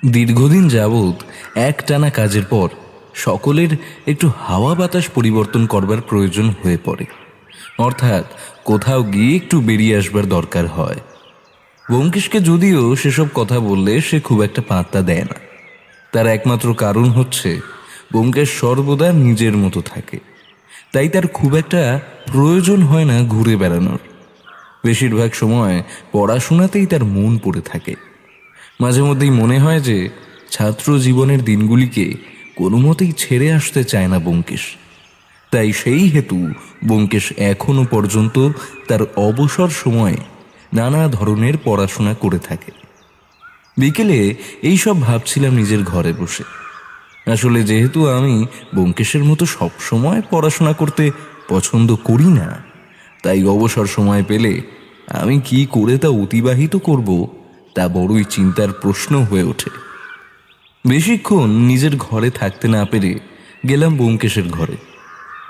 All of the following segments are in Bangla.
দীর্ঘদিন যাবৎ একটানা কাজের পর সকলের একটু হাওয়া বাতাস পরিবর্তন করবার প্রয়োজন হয়ে পড়ে, অর্থাৎ কোথাও গিয়ে একটু বেরিয়ে আসবার দরকার হয়। ব্যোমকেশকে যদিও সেসব কথা বললে সে খুব একটা পাত্তা দেয় না। তার একমাত্র কারণ হচ্ছে ব্যোমকেশ সর্বদা নিজের মতো থাকে, তাই তার খুব একটা প্রয়োজন হয় না ঘুরে বেড়ানোর। বেশিরভাগ সময় পড়াশোনাতেই তার মন পড়ে থাকে। মাঝে মধ্যেই মনে হয় যে ছাত্র জীবনের দিনগুলিকে কোনো মতেই ছেড়ে আসতে চায় না ব্যোমকেশ। তাই সেই হেতু ব্যোমকেশ এখনো পর্যন্ত তার অবসর সময়ে নানা ধরনের পড়াশোনা করে থাকে। বিকেলে এইসব ভাবছিলাম নিজের ঘরে বসে। আসলে যেহেতু আমি ব্যোমকেশের মতো সবসময় পড়াশোনা করতে পছন্দ করি না, তাই অবসর সময় পেলে আমি কি করে তা অতিবাহিত করব তা বড়ই চিন্তার প্রশ্ন হয়ে ওঠে। বেশিক্ষণ নিজের ঘরে থাকতে না পেরে গেলাম ব্যোমকেশের ঘরে।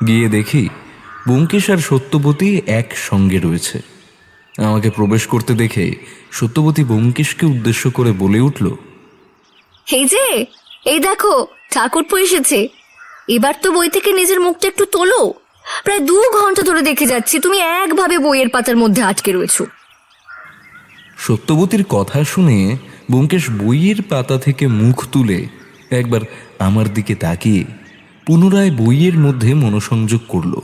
গিয়ে দেখি ব্যোমকেশ আর সত্যবতী একসঙ্গে রয়েছে। আমাকে প্রবেশ করতে দেখে সত্যবতী ব্যোমকেশকে উদ্দেশ্য করে বলে উঠল, এই দেখো ঠাকুরপো এসেছে। এবার তো বই থেকে নিজের মুখটা একটু তোলো। প্রায় 2 ঘন্টা ধরে দেখে যাচ্ছি তুমি একভাবে বইয়ের পাতার মধ্যে আটকে রয়েছো। সত্যবতীর কথা শুনে ব্যোমকেশ বইয়ের পাতা থেকে মুখ তুলে একবার আমার দিকে তাকিয়ে পুনরায় বইয়ের মধ্যে মনোসংযোগ করল।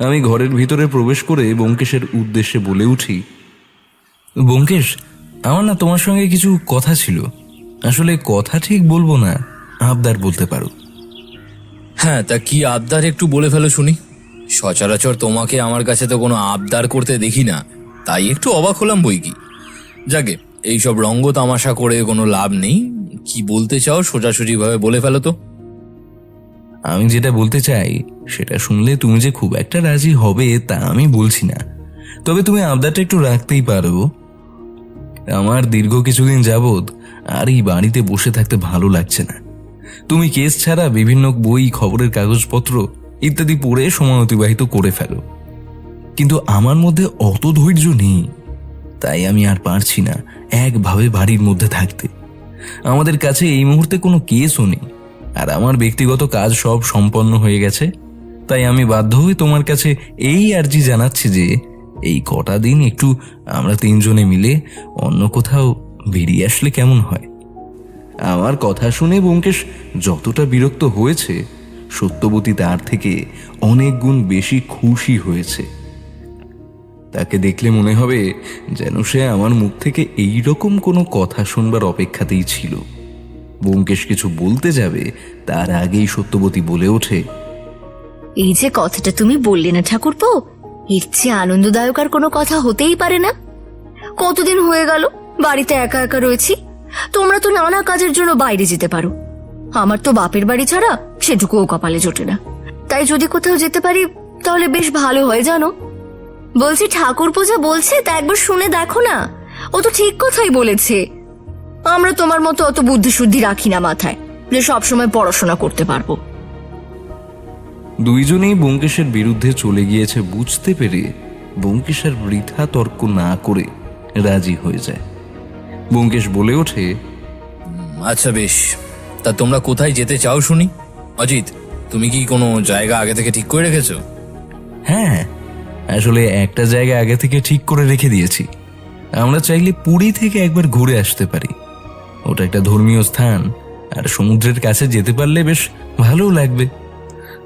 আমি ঘরের ভিতরে প্রবেশ করে ব্যোমকেশের উদ্দেশ্যে বলে উঠি, ব্যোমকেশ, আমার না তোমার সঙ্গে কিছু কথা ছিল। আসলে কথা ঠিক বলবো না, আবদার বলতে পারো। হ্যাঁ, তা কি আবদার একটু বলে ফেলো শুনি। সচরাচর তোমাকে আমার কাছে তো কোনো আবদার করতে দেখি না, তাই একটু অবাক হলাম বই কি। যাকে এইসব রঙ্গ তামাশা করে কোনো লাভ নেই। কি বলতে চাও সোজাসুজি ভাবে বলে ফেলো তো। আমি যেটা বলতে চাই সেটা শুনলে তুমি যে খুব একটা রাজি হবে তা আমি বলছি না, তবে তুমি আবদারটা একটু রাখতেই পারো। আমার দীর্ঘ কিছুদিন যাবৎ আর এই বাড়িতে বসে থাকতে ভালো লাগছে না। তুমি কেস ছাড়া বিভিন্ন বই, খবরের কাগজপত্র ইত্যাদি পড়ে সময় অতিবাহিত করে ফেলো, কিন্তু আমার মধ্যে অত ধৈর্য নেই। তাই আমি আর পারছি না একভাবে বাড়ির মধ্যে থাকতে। আমাদের কাছে এই মুহূর্তে কোনো কেসও নেই, আর আমার ব্যক্তিগত কাজ সব সম্পন্ন হয়ে গেছে। তাই আমি বাধ্য হয়ে তোমার কাছে এই আর্জি জানাচ্ছি যে এই কটা দিন একটু আমরা 3 জনে মিলে অন্য কোথাও বেরিয়ে আসলে কেমন হয়। আমার কথা শুনে ব্যোমকেশ যতটা বিরক্ত হয়েছে, সত্যবতী তার থেকে অনেক গুণ বেশি খুশি হয়েছে। তাকে দেখলে মনে হবে যেন সে আমার মুখ থেকে এই রকম কোনো কথা শুনবার অপেক্ষাতেই ছিল। ব্যোমকেশ কিছু বলতে যাবে তার আগেই সত্যবতী বলে ওঠে, এই যে কথাটা তুমি বললে না ঠাকুরপো, এর চেয়ে আনন্দদায়ক আর কোনো কথা হতেই পারে না। কতদিন হয়ে গেল বাড়িতে একা একা রয়েছি। তোমরা তো নানা কাজের জন্য বাইরে যেতে পারো, আমার তো বাপের বাড়ি ছাড়া সেটুকুও কপালে জোটে না। তাই যদি কোথাও যেতে পারি তাহলে বেশ ভালো হয় জানো। বলছি ঠাকুরপো যা বলছে তা একবার শুনে দেখো না, ও তো ঠিক কথাই বলেছে। আমরা তোমার মতো অত বুদ্ধি শুদ্ধি রাখি না মাথায় যে সবসময় পড়াশোনা করতে পারবো। দুইজনেই ব্যোমকেশের বিরুদ্ধে চলে গিয়েছে বুঝতে পেরে ব্যোমকেশ আর বৃথা তর্ক না করে রাজি হয়ে যায়। ব্যোমকেশ বলে ওঠে, আচ্ছা বেশ, তা তোমরা কোথায় যেতে চাও শুনি। অজিত, তুমি কি কোনো জায়গা আগে থেকে ঠিক করে রেখেছো? হ্যাঁ, আসলে একটা জায়গা আগে থেকে ঠিক করে রেখে দিয়েছি। আমরা চাইলে পুরী থেকে একবার ঘুরে আসতে পারি। ওটা একটা ধর্মীয় স্থান, আর সমুদ্রের কাছে যেতে পারলে বেশ ভালো লাগবে।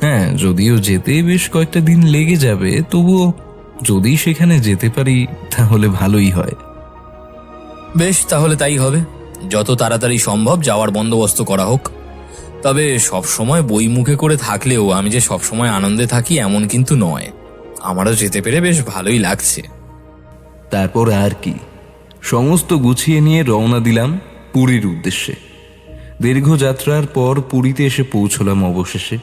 হ্যাঁ, যদিও যেতে বেশ কয়েকটা দিন লেগে যাবে, তবুও যদি সেখানে যেতে পারি তাহলে ভালোই হয়। বেশ, তাহলে তাই হবে। যত তাড়াতাড়ি সম্ভব যাওয়ার বন্দোবস্ত করা হোক। তবে সব সময় বই মুখে করে থাকলেও আমি যে সব সময় আনন্দে থাকি এমন কিন্তু নয়। আমারও যেতে পেরে বেশ ভালোই লাগছে। তারপর আর কি, সমস্ত গুছিয়ে নিয়ে রওনা দিলাম পুরীর উদ্দেশ্যে। দীর্ঘ যাত্রার পর পুরীতে এসে পৌঁছলাম অবশেষে।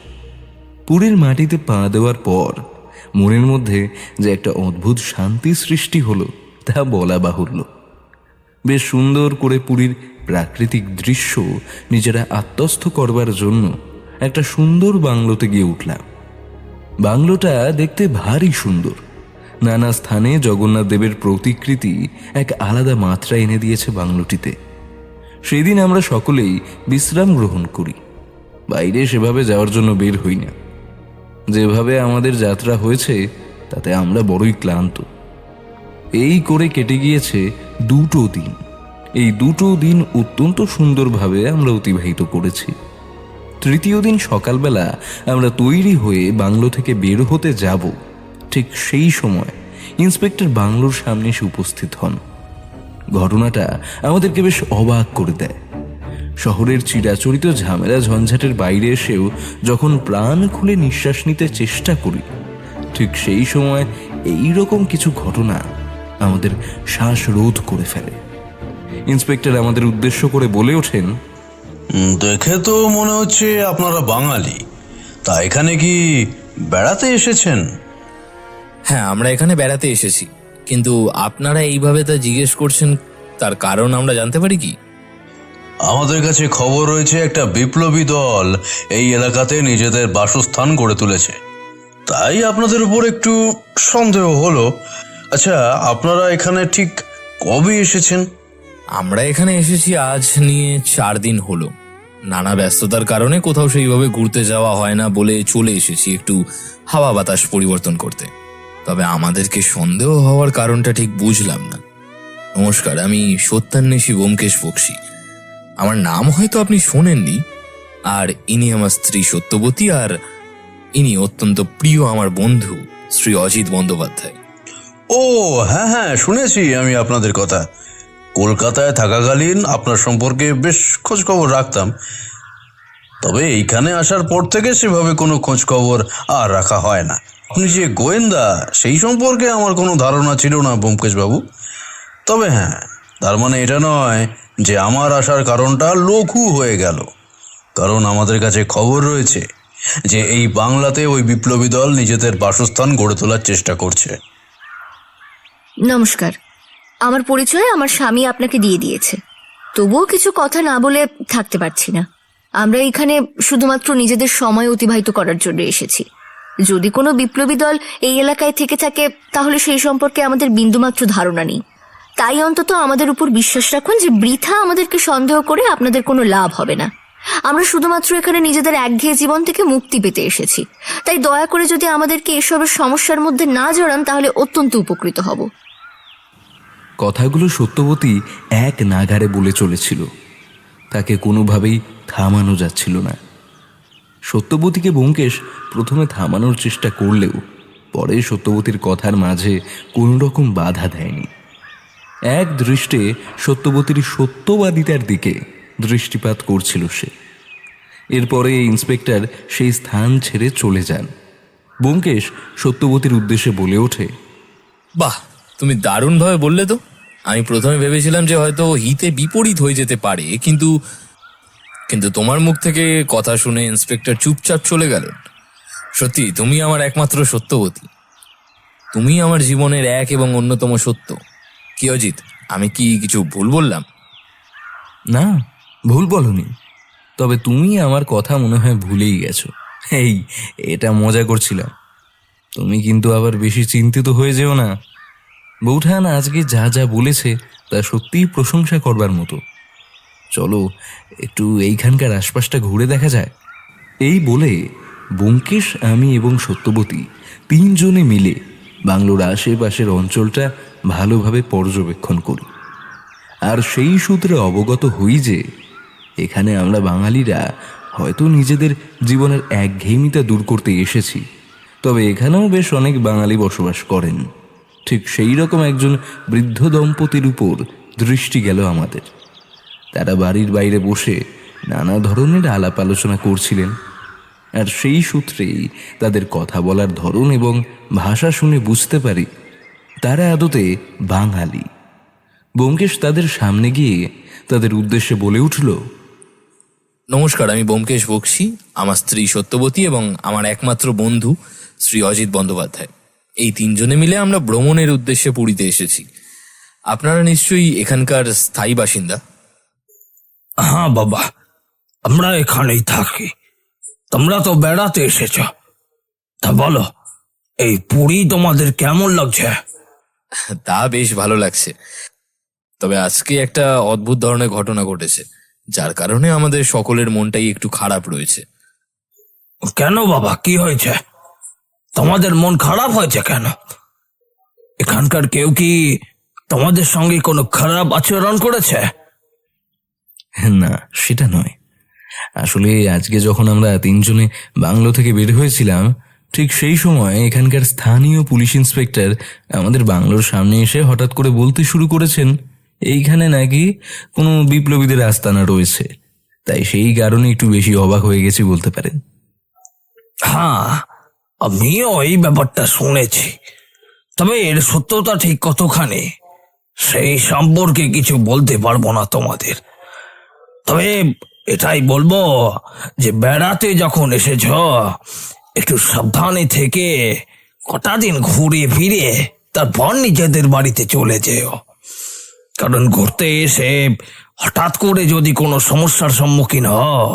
পুরীর মাটিতে পা দেওয়ার পর মনের মধ্যে যে একটা অদ্ভুত শান্তি সৃষ্টি হলো তা বলা বাহুল্য। বেশ সুন্দর করে পুরীর প্রাকৃতিক দৃশ্য নিজেরা আত্মস্থ করবার জন্য একটা সুন্দর বাংলোতে গিয়ে উঠলাম। বাংলোটা দেখতে ভারী সুন্দর। নানা স্থানে জগন্নাথ দেবের প্রতিকৃতি এক আলাদা মাত্রা এনে দিয়েছে বাংলোটিতে। সেদিন আমরা সকলেই বিশ্রাম গ্রহণ করি। বাইরে সেভাবে যাওয়ার জন্য বের হই না। যেভাবে আমাদের যাত্রা হয়েছে তাতে আমরা বড়ই ক্লান্ত। এই করে কেটে গিয়েছে 2টো দিন। এই 2টো দিন অত্যন্ত সুন্দরভাবে আমরা অতিবাহিত করেছি। তৃতীয় দিন সকালবেলা আমরা তৈরি হয়ে বাংলো থেকে বের হতে যাব, ঠিক সেই সময় ইন্সপেক্টর বাংলোর সামনে এসে উপস্থিত হন। ঘটনাটা আমাদেরকে বেশ অবাক করে দেয়। শহরের চিরাচরিত ঝামেলা ঝঞ্ঝাটের বাইরে এসেও যখন প্রাণ খুলে নিঃশ্বাস নিতে চেষ্টা করি, ঠিক সেই সময় এই রকম কিছু ঘটনা আমাদের শ্বাসরোধ করে ফেলে। ইন্সপেক্টর আমাদের উদ্দেশ্য করে বলে ওঠেন, দেখে তো মনে হচ্ছে আপনারা বাঙালি। তা এখানে কি বেড়াতে এসেছেন? হ্যাঁ, আমরা এখানে বেড়াতে এসেছি, কিন্তু আপনারা এইভাবে তা জিজ্ঞেস করছেন, তার কারণ আমরা জানতে পারি কি? আমাদের কাছে খবর রয়েছে একটা বিপ্লবী দল এই এলাকাতে নিজেদের বাসস্থান গড়ে তুলেছে, তাই আপনাদের উপর একটু সন্দেহ হলো। আচ্ছা, আপনারা এখানে ঠিক কবে এসেছেন? আমরা এখানে এসেছি আজ নিয়ে 4 দিন হলো। নানা ব্যস্ততার কারণে কোথাও সেইভাবে ঘুরতে যাওয়া হয় না বলে চলে এসেছি একটু হাওয়া বাতাস পরিবর্তন করতে। তবে আমাদেরকে সন্দেহ হওয়ার কারণটা ঠিক বুঝলাম না। নমস্কার, আমি সত্যান্বেষী ব্যোমকেশ বক্সী। আমার নাম হয়তো আপনি শোনেননি। আর ইনি আমার স্ত্রী সত্যবতী, আর ইনি অত্যন্ত প্রিয় আমার বন্ধু শ্রী অজিত বন্দ্যোপাধ্যায়। ও হ্যাঁ হ্যাঁ, শুনেছি আমি আপনাদের কথা। কলকাতায় থাকাকালীন আপনার সম্পর্কে বেশ খোঁজ খবর রাখতাম, তবে এইখানে আসার পর থেকে সেভাবে কোনো খোঁজ খবর আর রাখা হয় না। আপনি যে গোয়েন্দা সেই সম্পর্কে আমার কোনো ধারণা ছিল না ব্যোমকেশ বাবু। তবে হ্যাঁ, তার মানে এটা নয় যে আমার আসার কারণটা লঘু হয়ে গেল, কারণ আমাদের কাছে খবর রয়েছে যে এই বাংলাতে ওই বিপ্লবী দল নিজেদের বাসস্থান গড়ে তোলার চেষ্টা করছে। নমস্কার, আমার পরিচয় আমার স্বামী আপনাকে দিয়ে দিয়েছে। তবুও কিছু কথা না বলে থাকতে পারছি না। আমরা এখানে শুধুমাত্র নিজেদের সময় অতিবাহিত করার জন্য এসেছি। যদি কোনো বিপ্লবী দল এই এলাকায় থেকে থাকে তাহলে সেই সম্পর্কে আমাদের বিন্দুমাত্র ধারণা নেই। তাই অন্তত আমাদের উপর বিশ্বাস রাখুন যে বৃথা আমাদেরকে সন্দেহ করে আপনাদের কোনো লাভ হবে না। আমরা শুধুমাত্র এখানে নিজেদের একঘেয়ে জীবন থেকে মুক্তি পেতে এসেছি। তাই দয়া করে যদি আমাদেরকে এসবের সমস্যার মধ্যে না জড়ান তাহলে অত্যন্ত উপকৃত হব। কথাগুলো সত্যবতী এক নাগারে বলে চলেছিল। তাকে কোনোভাবেই থামানো যাচ্ছিল না। সত্যবতীকে ব্যোমকেশ প্রথমে থামানোর চেষ্টা করলেও পরে সত্যবতীর কথার মাঝে কোনো রকম বাধা দেয়নি। এক দৃষ্টে সত্যবতীর সত্যবাদিতার দিকে দৃষ্টিপাত করছিল সে। এরপরে ইন্সপেক্টর সেই স্থান ছেড়ে চলে যান। ব্যোমকেশ সত্যবতীর উদ্দেশ্যে বলে ওঠে, বাহ, তুমি দারুণভাবে বললে তো। আমি প্রথমে ভেবেছিলাম যে হয়তো হিতে বিপরীত হয়ে যেতে পারে, কিন্তু তোমার মুখ থেকে কথা শুনে ইন্সপেক্টর চুপচাপ চলে গেল। সত্যি তুমি আমার একমাত্র সত্যবতী। তুমি আমার জীবনের এক এবং অন্যতম সত্য। কি অজিত, আমি কি কিছু ভুল বললাম? না, ভুল বলনি। তবে তুমি আমার কথা মনে হয় ভুলেই গেছো। এটা মজা করছিলাম। তুমি কিন্তু আবার বেশি চিন্তিত হয়ে যেও না। বৌঠান আজকে যা যা বলেছে তা সত্যিই প্রশংসা করবার মতো। চলো একটু এইখানকার আশপাশটা ঘুরে দেখা যায়। এই বলে ব্যোমকেশ, আমি এবং সত্যবতী 3 জনে মিলে বাংলোর আশেপাশের অঞ্চলটা ভালোভাবে পর্যবেক্ষণ করি। আর সেই সূত্রে অবগত হই যে এখানে আমরা বাঙালিরা হয়তো নিজেদের জীবনের একঘেয়েমিতা দূর করতে এসেছি, তবে এখানেও বেশ অনেক বাঙালি বসবাস করেন। ঠিক সেই রকম একজন বৃদ্ধ দম্পতির উপর দৃষ্টি গেল আমাদের। তারা বাড়ির বাইরে বসে নানা ধরনের আলাপ আলোচনা করছিলেন। আর সেই সূত্রেই তাদের কথা বলার ধরন এবং ভাষা শুনে বুঝতে পারি তারা আদতে বাঙালি। ব্যোমকেশ তাদের সামনে গিয়ে তাদের উদ্দেশ্যে বলে উঠল, নমস্কার, আমি ব্যোমকেশ বক্সী, আমার স্ত্রী সত্যবতী এবং আমার একমাত্র বন্ধু শ্রী অজিত বন্দ্যোপাধ্যায়। এই 3 জনে মিলে আমরা ভ্রমণের উদ্দেশ্যে পুরীতে এসেছি। আপনারা নিশ্চয়ই এখানকার স্থায়ী বাসিন্দা। হ্যাঁ বাবা, আমরা এখানেই থাকি। তোমরা তো বেড়াতে এসেছ, তা বলো এই পুরী তোমাদের কেমন লাগছে? তা বেশ ভালো লাগছে। তবে আজকে একটা অদ্ভুত ধরনের ঘটনা ঘটেছে, যার কারণে আমাদের সকলের মনটাই একটু খারাপ রয়েছে। কেন বাবা, কি হয়েছে? তোমাদের মন খারাপ হয়েছে কেন? এখানকার কেউ কি তোমাদের সঙ্গে কোনো খারাপ আচরণ করেছে? না, সেটা নয়। আসলে আজকে যখন আমরা তিনজনে বাংলো থেকে বের হয়েছিলাম, ঠিক সেই সময় এখানকার স্থানীয় পুলিশ ইন্সপেক্টর আমাদের বাংলোর সামনে এসে হঠাৎ করে বলতে শুরু করেছেন এইখানে নাকি কোনো বিপ্লবীদের আস্তানা রয়েছে। তাই সেই কারণে একটু বেশি অবাক হয়ে গেছি বলতে পারেন। হ্যাঁ, আমিও এই ব্যাপারটা শুনেছি, তবে এর সত্যতা ঠিক কতখানি সেই সম্পর্কে কিছু বলতে পারবো না তোমাদের। তবে এটাই বলবো যে বেড়াতে যখন এসেছ একটু সাবধানে থেকে কটা দিন ঘুরে ফিরে তারপর নিজেদের বাড়িতে চলে যেও। কারণ ঘুরতে এসে হঠাৎ করে যদি কোনো সমস্যার সম্মুখীন হও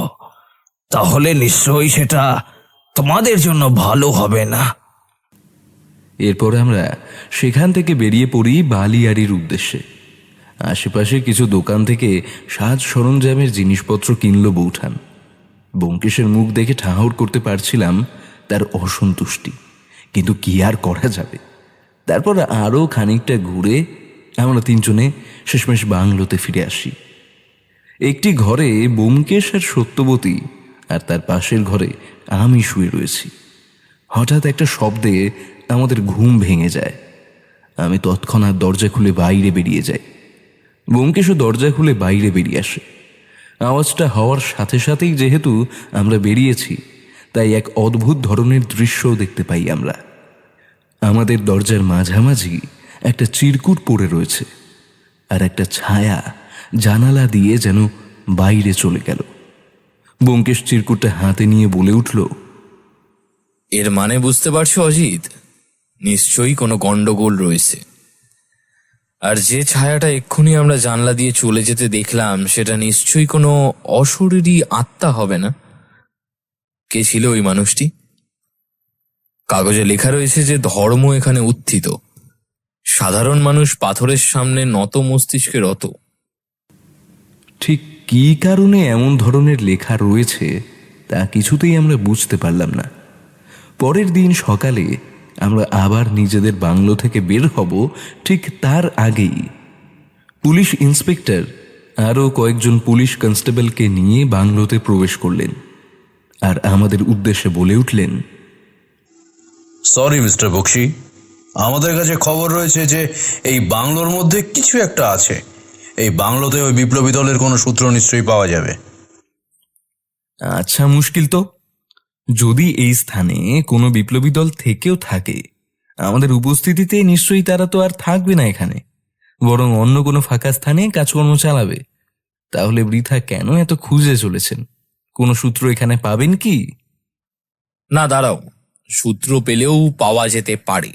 তাহলে নিশ্চয়ই সেটা তোমাদের জন্য ভালো হবে না। এরপর আমরা সেখান থেকে বেরিয়ে পড়ি বালিয়াড়ির উদ্দেশ্যে। আশেপাশে কিছু দোকান থেকে সাজ সরঞ্জামের জিনিসপত্র কিনল বৌঠান। ব্যোমকেশের মুখ দেখে ঠাহর করতে পারছিলাম তার অসন্তুষ্টি, কিন্তু কি আর করা যাবে। তারপর আরও খানিকটা ঘুরে আমরা তিনজনে শেষমেশ বাংলোতে ফিরে আসি। একটি ঘরে ব্যোমকেশ আর সত্যবতী, আর তার পাশের ঘরে আমি শুয়ে রয়েছি। হঠাৎ একটা শব্দে আমাদের ঘুম ভেঙে যায়। আমি তৎক্ষণাৎ দরজা খুলে বাইরে বেরিয়ে যাই। ব্যোমকেশও দরজা খুলে বাইরে বেরিয়ে আসে। আওয়াজটা হওয়ার সাথে সাথেই যেহেতু আমরা বেরিয়েছি, তাই এক অদ্ভুত ধরনের দৃশ্যও দেখতে পাই আমরা। আমাদের দরজার মাঝামাঝি একটা চিরকুট পড়ে রয়েছে, আর একটা ছায়া জানালা দিয়ে যেন বাইরে চলে গেল। ব্যোমকেশ চিরকুটটা হাতে নিয়ে বলে উঠল, এর মানে বুঝতে পারছো অজিত? নিশ্চয়ই কোনো গন্ডগোল রয়েছে। আর যে ছায়াটা এক্ষুনি আমরা জানলা দিয়ে চলে যেতে দেখলাম, সেটা নিশ্চয়ই কোনো অশরীরী আত্মা হবে না? কে ছিল ওই মানুষটি? কাগজে লেখা রয়েছে যে ধর্ম এখানে উত্থিত, সাধারণ মানুষ পাথরের সামনে নত মস্তিষ্কে রত। ঠিক কী কারণে এমন ধরনের লেখা রয়েছে তা কিছুতেই আমরা বুঝতে পারলাম না। পরের দিন সকালে আমরা আবার নিজেদের বাংলো থেকে বের হব, ঠিক তার আগেই পুলিশ ইন্সপেক্টর আরও কয়েকজন পুলিশ কনস্টেবলকে নিয়ে বাংলোতে প্রবেশ করলেন, আর আমাদের উদ্দেশ্যে বলে উঠলেন, সরি মিস্টার বক্সি, আমাদের কাছে খবর রয়েছে যে এই বাংলোর মধ্যে কিছু একটা আছে। এই বাংলোতে ওই বিপ্লবী দলের কোনো সূত্র নিশ্চয়ই পাওয়া যাবে। আচ্ছা, মুশকিল তো। যদি এই স্থানে কোনো বিপ্লবী দল থেকেও থাকে, আমাদের উপস্থিতিতে নিশ্চয়ই তারা তো আর থাকবে না এখানে, বরং অন্য কোনো ফাঁকা স্থানে কাজকর্ম চালাবে। তাহলে বৃথা কেন এত খুঁজে চলেছেন? কোনো সূত্র এখানে পাবেন কি? না, দাঁড়াও, সূত্র পেলেও পাওয়া যেতে পারে।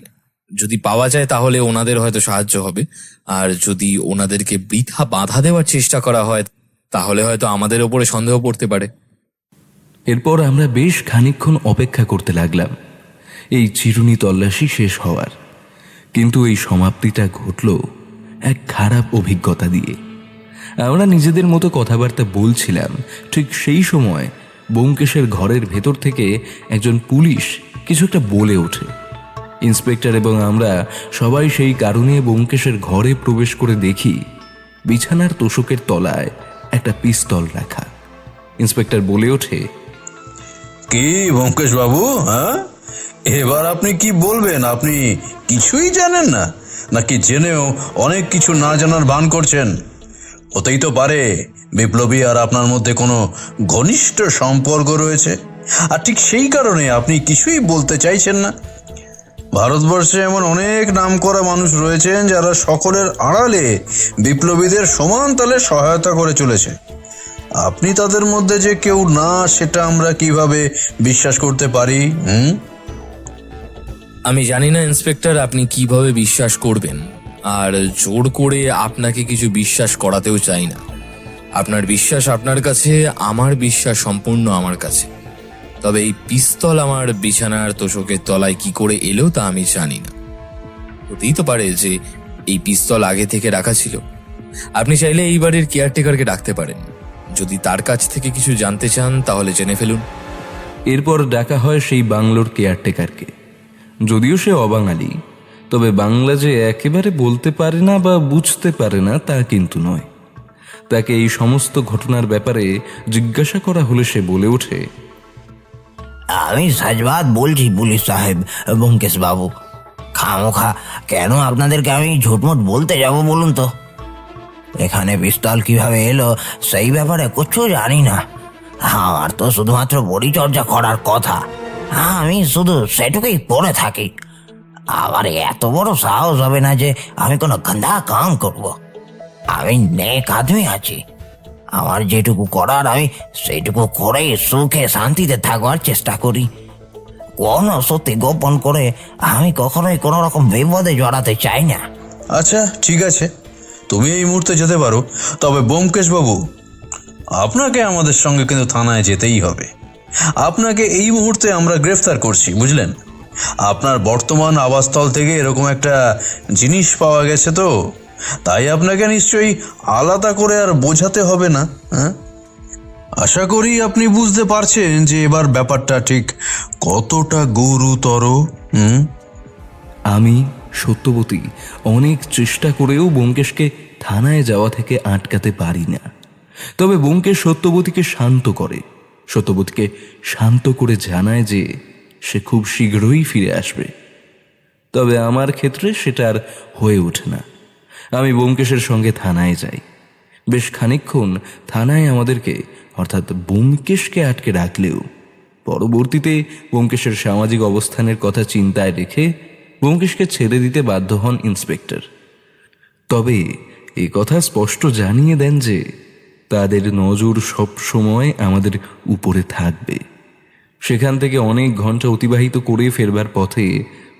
যদি পাওয়া যায় তাহলে ওনাদের হয়তো সাহায্য হবে, আর যদি ওনাদেরকে বৃথা বাধা দেওয়ার চেষ্টা করা হয় তাহলে হয়তো আমাদের ওপরে সন্দেহ পড়তে পারে। এরপর আমরা বেশ খানিকক্ষণ অপেক্ষা করতে লাগলাম এই চিরুনি তল্লাশি শেষ হওয়ার। কিন্তু এই সমাপ্তিটা ঘটল এক খারাপ অভিজ্ঞতা দিয়ে। আমরা নিজেদের মতো কথাবার্তা বলছিলাম, ঠিক সেই সময় ব্যোমকেশের ঘরের ভেতর থেকে একজন পুলিশ কিছু একটা বলে ওঠে। ইন্সপেক্টর এবং আমরা সবাই সেই কারণে ব্যোমকেশের ঘরে প্রবেশ করে দেখি বিছানার তোষকের তলায় একটা পিস্তল রাখা। ইন্সপেক্টর বলে ওঠে, কি ব্যোমকেশ বাবু, হ্যাঁ, এবার আপনি কি বলবেন? আপনি কিছুই জানেন না, নাকি জেনেও অনেক কিছু না জানার ভান করছেন? হতেই তো পারে বিপ্লবী আর আপনার মধ্যে কোনো ঘনিষ্ঠ সম্পর্ক রয়েছে, আর ঠিক সেই কারণে আপনি কিছুই বলতে চাইছেন না। ভারতবর্ষে এমন অনেক নামকরা মানুষ রয়েছেন যারা সকলের আড়ালে বিপ্লবীদের সমান তালে সহায়তা করে চলেছে। আপনি তাদের মধ্যে যে কেউ না, সেটা আমরা কিভাবে বিশ্বাস করতে পারি? আমি জানি না ইন্সপেক্টর, আপনি কিভাবে বিশ্বাস করবেন, আর জোর করে আপনাকে কিছু বিশ্বাস করাতেও চাই না। আপনার বিশ্বাস আপনার কাছে, আমার বিশ্বাস সম্পূর্ণ আমার কাছে। তবে এই পিস্তল আমার বিছানার তোষকের তলায় কি করে এলো তা আমি জানি না। হতেই তো পারে যে এই পিস্তল আগে থেকে রাখা ছিল, আপনি চাইলে এই বাড়ির কেয়ারটেকারকে ডাকতে পারেন। যদি তার কাছ থেকে কিছু জানতে চান তাহলে জেনে ফেলুন। এরপর ডাকা হয় সেই বাংলোর কেয়ারটেকারকে। যদিও সে অবাঙালি, তবে বাংলা যে একেবারে বলতে পারে না বা বুঝতে পারে না তা কিন্তু নয়। তাকে এই সমস্ত ঘটনার ব্যাপারে জিজ্ঞাসা করা হলে সে বলে ওঠে, আমি সাজবাদ বলছি পুলিশ সাহেব, ব্যোমকেশ বাবু। খামোখা কেন আপনাদেরকে আমি ঝুটমুট বলতে যাব বলুন তো? এখানে পিস্তল কিভাবে এলো সেই ব্যাপারে কিছু জানি না। আমার তো শুধুমাত্র পরিচর্যা করার কথা, আমি শুধু সেটুকুই পড়ে থাকি। আবার এত বড় সাহস হবে না যে আমি কোনো গন্ধা কাম করব। আমি নেক আদমি আছি, আমার যেটুকু করার আমি সেইটুকু করেই সুখে শান্তিতে থাকবার চেষ্টা করি। কোনো সত্যি গোপন করে আমি কখনোই কোনো রকম বিপদে জড়াতে চাই না। আচ্ছা ঠিক আছে, তুমি এই মুহূর্তে যেতে পারো। তবে ব্যোমকেশ বাবু, আপনাকে আমাদের সঙ্গে কিন্তু থানায় যেতেই হবে। আপনাকে এই মুহূর্তে আমরা গ্রেফতার করছি, বুঝলেন? আপনার বর্তমান আবাসস্থল থেকে এরকম একটা জিনিস পাওয়া গেছে, তো তাই আপনাকে নিশ্চয়ই আলাদা করে আর বোঝাতে হবে না। হ্যাঁ, আশা করি আপনি বুঝতে পারছেন যে এবার ব্যাপারটা ঠিক কতটা গুরুতর। আমি সত্যবতী অনেক চেষ্টা করেও ব্যোমকেশকে থানায় যাওয়া থেকে আটকাতে পারি না। তবে ব্যোমকেশ সত্যবতীকে শান্ত করে, সত্যবতীকে শান্ত করে জানায় যে সে খুব শীঘ্রই ফিরে আসবে। তবে আমার ক্ষেত্রে সেটা আর হয়ে ওঠে না। আমি ব্যোমকেশের সঙ্গে থানায় যাই। বেশ খানিকক্ষণ থানায় আমাদেরকে অর্থাৎ ব্যোমকেশকে আটকে রাখলেও পরবর্তীতে ব্যোমকেশের সামাজিক অবস্থানের কথা চিন্তায় রেখে ব্যোমকেশকে ছেড়ে দিতে বাধ্য হন ইন্সপেক্টর। তবে এ কথা স্পষ্ট জানিয়ে দেন যে তাদের নজর সব সময় আমাদের উপরে থাকবে। সেখান থেকে অনেক ঘন্টা অতিবাহিত করে ফেরবার পথে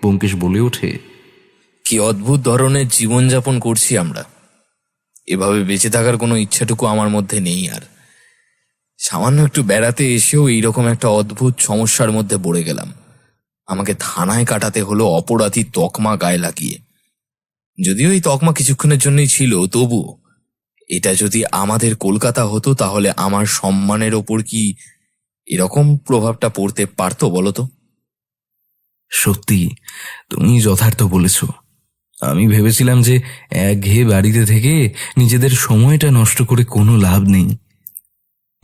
ব্যোমকেশ বলে ওঠে, কি অদ্ভুত ধরনের জীবনযাপন করছি আমরা। এভাবে বেঁচে থাকার কোনো ইচ্ছাটুকু আমার মধ্যে নেই আর। সামান্য একটু বেড়াতে এসেও এইরকম একটা অদ্ভুত সমস্যার মধ্যে পড়ে গেলাম। আমাকে থানায় কাটাতে হলো অপরাধী তকমা গায়ে লাগিয়ে। যদিও এই তকমা কিছুক্ষণের জন্যই ছিল, তবু এটা যদি আমাদের কলকাতা হতো তাহলে আমার সম্মানের ওপর কি এরকম প্রভাবটা পড়তে পারতো বলতো? সত্যি তুমি যথার্থ বলেছ। আমি ভেবেছিলাম যে একঘেয়ে বাড়িতে থেকে নিজেদের সময়টা নষ্ট করে কোনো লাভ নেই,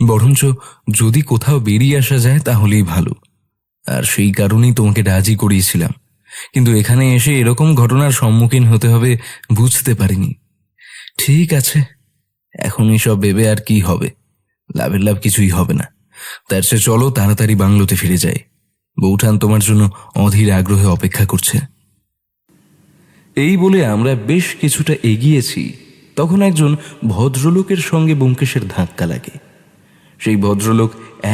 বরঞ্চ যদি কোথাও বেরিয়ে আসা যায় তাহলেই ভালো। আর সেই কারণেই তোমাকে রাজি করিয়েছিলাম। কিন্তু এখানে এসে এরকম ঘটনার সম্মুখীন হতে হবে বুঝতে পারিনি। ঠিক আছে, এখন এসব ভেবে আর কি হবে? লাভের লাভ কিছুই হবে না। তার চেয়ে চলো তাড়াতাড়ি বাংলোতে ফিরে যাই। বৌঠান তোমার জন্য অধীর আগ্রহে অপেক্ষা করছে। এই বলে আমরা বেশ কিছুটা এগিয়েছি, তখন একজন ভদ্রলোকের সঙ্গে ব্যোমকেশের ধাক্কা লাগে। সেই ভদ্রলোক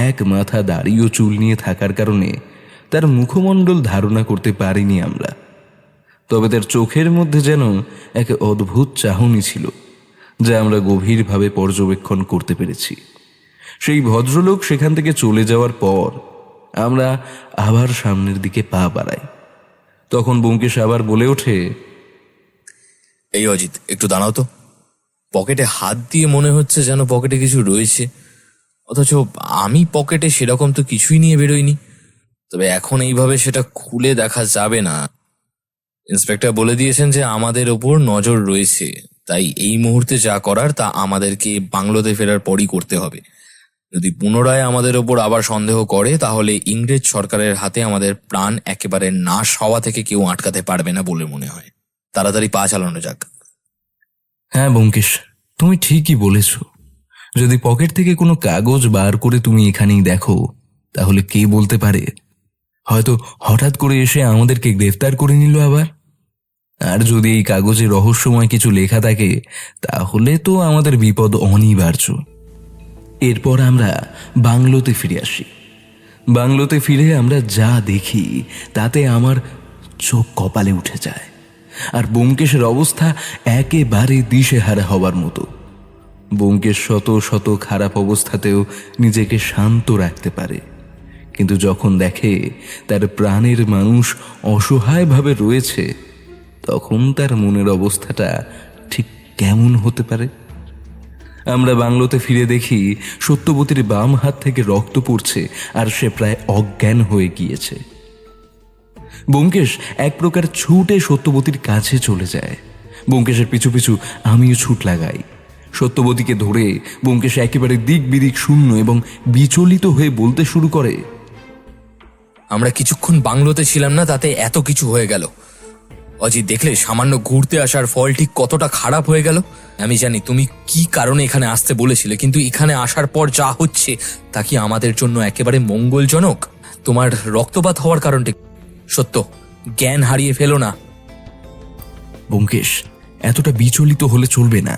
এক মাথা দাড়ি ও চুল নিয়ে থাকার কারণে তার মুখমণ্ডল ধারণা করতে পারিনি আমরা। তবে তার চোখের মধ্যে যেন এক অদ্ভুত চাহনি ছিল, যা আমরা গভীরভাবে পর্যবেক্ষণ করতে পেরেছি। সেই ভদ্রলোক সেখান থেকে চলে যাওয়ার পর আমরা আবার সামনের দিকে পা বাড়াই। তখন ব্যোমকেশ আবার বলে ওঠে, এই অজিত, একটু দাঁড়াও তো। পকেটে হাত দিয়ে মনে হচ্ছে যেন পকেটে কিছু রয়েছে, অথচ আমি পকেটে সেরকম তো কিছুই নিয়ে বেরোইনি। তবে এখন এইভাবে সেটা খুলে দেখা যাবে না। ইন্সপেক্টর বলে দিয়েছেন যে আমাদের ওপর নজর রয়েছে, তাই এই মুহূর্তে যা করার তা আমাদেরকে বাংলোতে ফেরার পরই করতে হবে। যদি পুনরায় আমাদের ওপর আবার সন্দেহ করে তাহলে ইংরেজ সরকারের হাতে আমাদের প্রাণ একেবারে নাশ হওয়া থেকে কেউ আটকাতে পারবে না বলে মনে হয়। তাড়াতাড়ি পা চালানো যাক। হ্যাঁ ব্যোমকেশ, তুমি ঠিকই বলেছ। যদি পকেট থেকে কোনো কাগজ বার করে তুমি এখানেই দেখো, তাহলে কে বলতে পারে, হয়তো হঠাৎ করে এসে আমাদেরকে গ্রেফতার করে নিল আবার। আর যদি এই কাগজে রহস্যময় কিছু লেখা থাকে, তাহলে তো আমাদের বিপদ অনিবার্য। এরপর আমরা বাংলোতে ফিরে আসি। বাংলোতে ফিরে আমরা যা দেখি তাতে আমার চোখ কপালে উঠে যায়। আর ব্যোমকেশের অবস্থা একেবারে দিশেহারা হবার মতো। ব্যোমকেশ শত শত খারাপ অবস্থাতেও নিজেকে শান্ত রাখতে পারে, কিন্তু যখন দেখে তার প্রাণের মানুষ অসহায়ভাবে রয়েছে, তখন তার মনের অবস্থাটা ঠিক কেমন হতে পারে? আমরা বাংলোতে ফিরে দেখি সত্যবতীর বাম হাত থেকে রক্ত পড়ছে আর সে প্রায় অজ্ঞান হয়ে গিয়েছে। ব্যোমকেশ এক প্রকার ছুটে সত্যবতীর কাছে চলে যায়। ব্যোমকেশের পিছু পিছু আমিও ছুট লাগাই। সত্যবতীকে ধরে ব্যোমকেশ একেবারে দিক বিদিক শূন্য এবং বিচলিত হয়ে বলতে শুরু করে, আমরা কিছুক্ষণ বাংলোতে ছিলাম না, তাতে এত কিছু হয়ে গেল। অজিত, দেখলে সামান্য ঘুরতে আসার ফল ঠিক কতটা খারাপ হয়ে গেল। আমি জানি তুমি কি কারণে এখানে আসতে বলেছিলে, কিন্তু এখানে আসার পর যা হচ্ছে তা কি আমাদের জন্য একেবারে মঙ্গলজনক? তোমার রক্তপাত হওয়ার কারণটা সত্য, জ্ঞান হারিয়ে ফেলো না। ব্যোমকেশ, এতটা বিচলিত হলে চলবে না।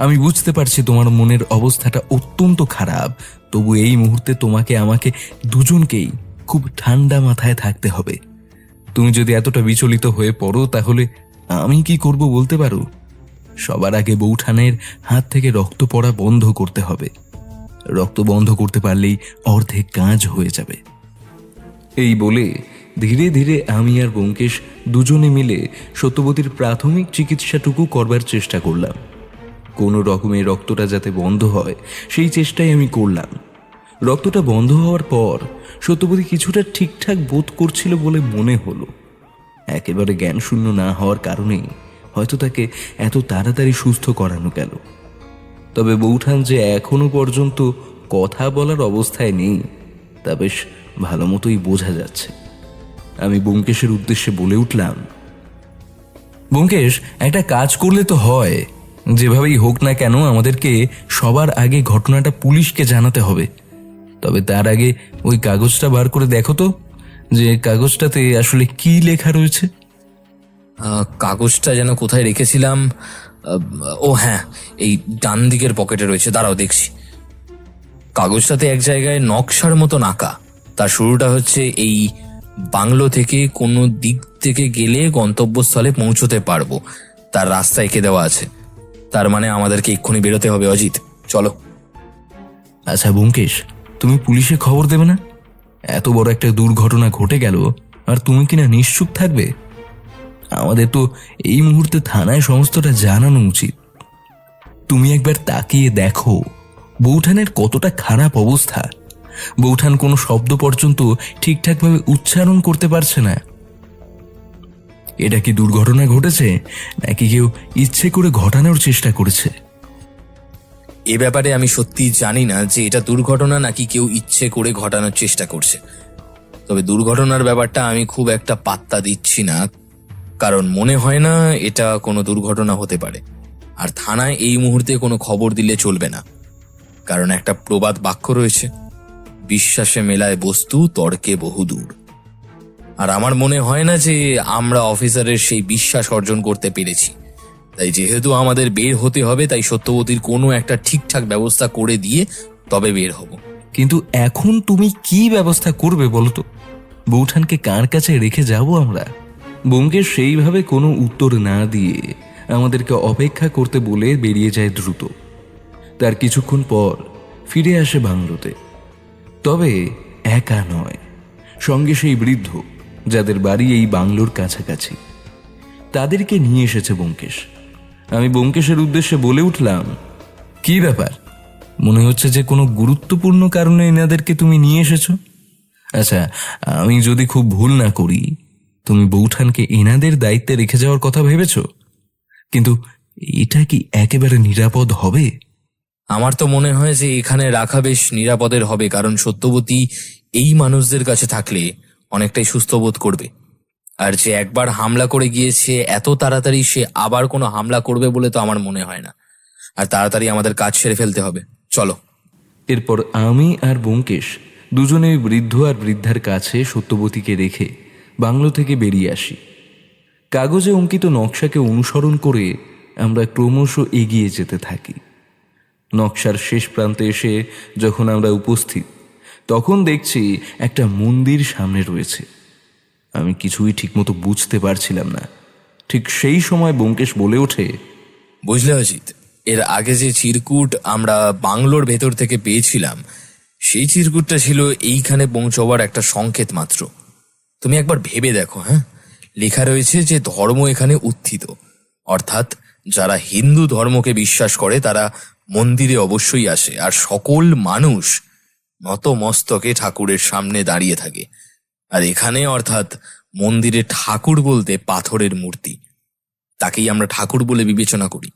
আমি বুঝতে পারছি তোমার মনের অবস্থাটা অত্যন্ত খারাপ, তবু এই মুহূর্তে তোমাকে আমাকে দুজনকেই খুব ঠান্ডা মাথায় থাকতে হবে। তুমি যদি এতটা বিচলিত হয়ে পড়ো তাহলে আমি কি করব বলতে পারো? সবার আগে বৌঠানের হাত থেকে রক্ত পড়া বন্ধ করতে হবে। রক্ত বন্ধ করতে পারলেই অর্ধেক কাজ হয়ে যাবে। এই বলে ধীরে ধীরে আমি আর ব্যোমকেশ দুজনে মিলে সত্যবতীর প্রাথমিক চিকিৎসাটুকু করবার চেষ্টা করলাম। কোনো রকমে রক্তটা যাতে বন্ধ হয় সেই চেষ্টাই আমি করলাম। রক্তটা বন্ধ হওয়ার পর সত্যবতী কিছুটা ঠিকঠাক বোধ করছিল বলে মনে হলো। একেবারে জ্ঞানশূন্য না হওয়ার কারণেই হয়তো তাকে এত তাড়াতাড়ি সুস্থ করানো গেল। তবে বৌঠান যে এখনো পর্যন্ত কথা বলার অবস্থায় নেই তা বেশ ভালো মতোই বোঝা যাচ্ছে। আমি ব্যোমকেশের উদ্দেশ্যে বলে উঠলাম, ব্যোমকেশ, একটা কাজ করলে তো হয়। যেভাবেই হোক না কেন আমাদেরকে সবার আগে ঘটনাটা পুলিশকে জানাতে হবে। তবে তার আগে ওই কাগজটা বার করে দেখো তো, যে কাগজটাতে আসলে কি লেখা রয়েছে। কাগজটা যেন কোথায় রেখেছিলাম। ও হ্যাঁ, এই ডান দিকের পকেটে রয়েছে, দাঁড়াও দেখছি। কাগজটাতে এক জায়গায় নকশার মতন আঁকা। তার শুরুটা হচ্ছে, এই বাংলো থেকে কোনো দিক থেকে গেলে গন্তব্যস্থলে পৌঁছতে পারবো, তার রাস্তা এঁকে দেওয়া আছে। তার মানে আমাদেরকে এক্ষুনি বেরোতে হবে। অজিত, চলো। আচ্ছা ব্যোমকেশ, তুমি পুলিশে খবর দেবে না? এত বড় একটা দুর্ঘটনা ঘটে গেল আর তুমি কিনা নিশ্চুপ থাকবে? আমাদের তো এই মুহূর্তে থানায় সমস্তটা জানানো উচিত। তুমি একবার তাকিয়ে দেখো বৌঠানের কতটা খারাপ অবস্থা। বৌঠান কোনো শব্দ পর্যন্ত ঠিকঠাকভাবে উচ্চারণ করতে পারছে না। এটা কি দুর্ঘটনা ঘটেছে নাকি কেউ ইচ্ছে করে ঘটানোর চেষ্টা করেছে? এ ব্যাপারে আমি সত্যি জানি না যে এটা দুর্ঘটনা নাকি কেউ ইচ্ছে করে ঘটানোর চেষ্টা করছে। তবে দুর্ঘটনার ব্যাপারটা আমি খুব একটা পাত্তা দিচ্ছি না, কারণ মনে হয় না এটা কোনো দুর্ঘটনা হতে পারে। আর থানায় এই মুহূর্তে কোনো খবর দিলে চলবে না, কারণ একটা প্রবাদ বাক্য রয়েছে, বিশ্বাসে মেলায় বস্তু, তর্কে বহুদূর। আর আমার মনে হয় না যে আমরা অফিসারের সেই বিশ্বাস অর্জন করতে পেরেছি। তাই যেহেতু আমাদের বের হতে হবে, তাই সত্যবতীর কোনো একটা ঠিকঠাক ব্যবস্থা করে দিয়ে তবে বের হব। কিন্তু এখন তুমি কি ব্যবস্থা করবে বলো তো? বৌঠানকে কার কাছে রেখে যাব আমরা? ব্যোমকেশ সেইভাবে কোনো উত্তর না দিয়ে আমাদেরকে অপেক্ষা করতে বলে বেরিয়ে যায় দ্রুত। তার কিছুক্ষণ পর ফিরে আসে বাংলোতে। তবে একা নয়, সঙ্গে সেই বৃদ্ধ যাদের বাড়ি এই বাংলোর কাছাকাছি। তাদেরকে নিয়ে এসেছে ব্যোমকেশ। আমি ব্যোমকেশের উদ্দেশ্যে বলে উঠলাম, কি ব্যাপার? মনে হচ্ছে যে কোনো গুরুত্বপূর্ণ কারণে এনাদেরকে তুমি নিয়ে এসেছো। আচ্ছা, আমি যদি খুব ভুল না করি, তুমি বৌঠানকে এনাদের দায়িত্বে রেখে যাওয়ার কথা ভেবেছো, কিন্তু এটা কি একেবারে নিরাপদ হবে? আমার তো মনে হয় যে এখানে রাখা বেশ নিরাপদের হবে, কারণ সত্যবতী এই মানুষদের কাছে থাকলে অনেকটাই সুস্থ বোধ করবে। আর যে একবার হামলা করে গিয়েছে, এত তাড়াতাড়ি সে আবার কোনো হামলা করবে বলে তো আমার মনে হয় না। আর তাড়াতাড়ি আমাদের কাজ সেরে ফেলতে হবে, চলো। এরপর আমি আর ব্যোমকেশ দুজনে বৃদ্ধ আর বৃদ্ধার কাছে সত্যবতীকে রেখে বাংলো থেকে বেরিয়ে আসি। কাগজে অঙ্কিত নকশাকে অনুসরণ করে আমরা ক্রমশ এগিয়ে যেতে থাকি। নকশার শেষ প্রান্তে এসে যখন আমরা উপস্থিত, তখন দেখছি একটা মন্দির সামনে রয়েছে। আমি কিছুই ঠিকমতো বুঝতে পারছিলাম না। ঠিক সেই সময় ব্যোমকেশ বলে ওঠে, বুঝলে অজিত, এর আগে যে চিরকুট আমরা বাংলোর ভেতর থেকে পেয়েছিলাম, সেই চিরকুটটা ছিল এইখানে পৌঁছবার একটা সংকেত মাত্র। তুমি একবার ভেবে দেখো। হ্যাঁ, লেখা রয়েছে যে ধর্ম এখানে উত্থিত, অর্থাৎ যারা হিন্দু ধর্মকে বিশ্বাস করে তারা মন্দিরে অবশ্যই আসে, আর সকল মানুষ নতমস্তকে ঠাকুরের সামনে দাঁড়িয়ে থাকে। আর এখানে অর্থাৎ মন্দিরে ঠাকুর বলতে পাথরের মূর্তি, তাকেই আমরা ঠাকুর বলে বিবেচনা করি।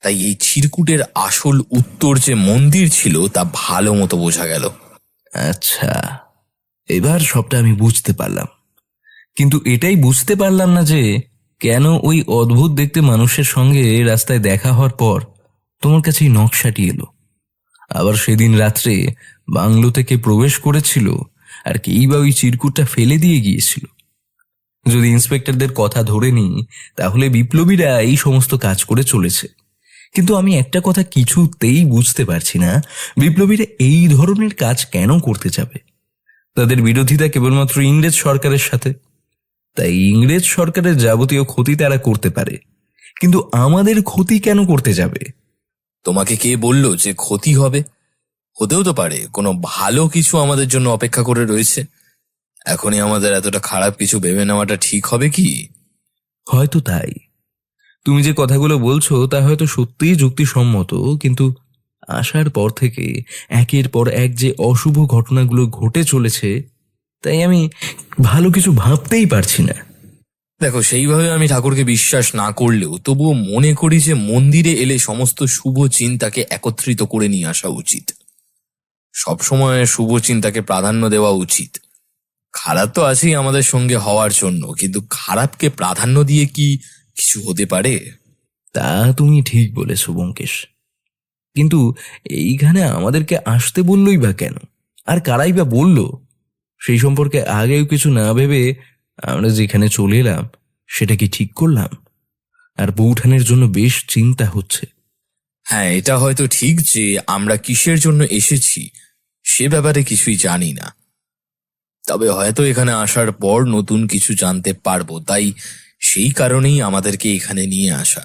তাই এই চিরকুটের আসল উত্তর যে মন্দির ছিল তা ভালো মতো বোঝা গেল। আচ্ছা, এবার সবটা আমি বুঝতে পারলাম, কিন্তু এটাই বুঝতে পারলাম না যে কেন ওই অদ্ভুত দেখতে মানুষের সঙ্গে রাস্তায় দেখা হওয়ার পর তোমার কাছে এই নকশাটি এলো। আবার সেদিন রাত্রে বাংলো থেকে প্রবেশ করেছিল, আর কেই বা ওই চিরকুটটা ফেলে দিয়ে গিয়েছিল। যদি ইন্সপেক্টরদের কথা ধরে নিই, তাহলে বিপ্লবীরা এই সমস্ত কাজ করে চলেছে। কিন্তু আমি একটা কথা কিছুতেই বুঝতে পারছি না, বিপ্লবীরা এই ধরনের কাজ কেন করতে যাবে? তাদের বিরোধিতা কেবলমাত্র ইংরেজ সরকারের সাথে, তাই ইংরেজ সরকারের যাবতীয় ক্ষতি তারা করতে পারে, কিন্তু আমাদের ক্ষতি কেন করতে যাবে? তোমাকে কে বলল যে ক্ষতি হবে? হতেও তো পারে কোনো ভালো কিছু আমাদের জন্য অপেক্ষা করে রয়েছে। এখনই আমাদের এতটা খারাপ কিছু ভেবে নেওয়াটা ঠিক হবে কি? হয়তো তাই। তুমি যে কথাগুলো বলছো তা হয়তো সত্যিই যুক্তিসম্মত, কিন্তু আসার পর থেকে একের পর এক যে অশুভ ঘটনাগুলো ঘটে চলেছে, তাই আমি ভালো কিছু ভাবতেই পারছি না। দেখো, সেইভাবে আমি ঠাকুরকে বিশ্বাস না করলেও তবুও মনে করি যে মন্দিরে এলে সমস্ত শুভ চিন্তাকে একত্রিত করে নিয়ে আসা উচিত। সবসময় শুভ চিন্তাকে প্রাধান্য দেওয়া উচিত। খারাপ তো আছেই আমাদের সঙ্গে হওয়ার জন্য, কিন্তু খারাপকে প্রাধান্য দিয়ে কি কিছু হতে পারে? তা তুমি ঠিক বলেছো ব্যোমকেশ, কিন্তু এইখানে আমাদেরকে আসতে বললই বা কেন, আর কারাই বা বলল? সেই সম্পর্কে আগেও কিছু না ভেবে আমরা যেখানে চলে এলাম সেটা কি ঠিক করলাম? আর বৌঠানের জন্য বেশ চিন্তা হচ্ছে। হ্যাঁ, এটা হয়তো ঠিক যে আমরা কিসের জন্য এসেছি সে ব্যাপারে কিছুই জানি না, তবে হয়তো এখানে আসার পর নতুন কিছু জানতে পারবো। তাই সেই কারণেই আমাদেরকে এখানে নিয়ে আসা।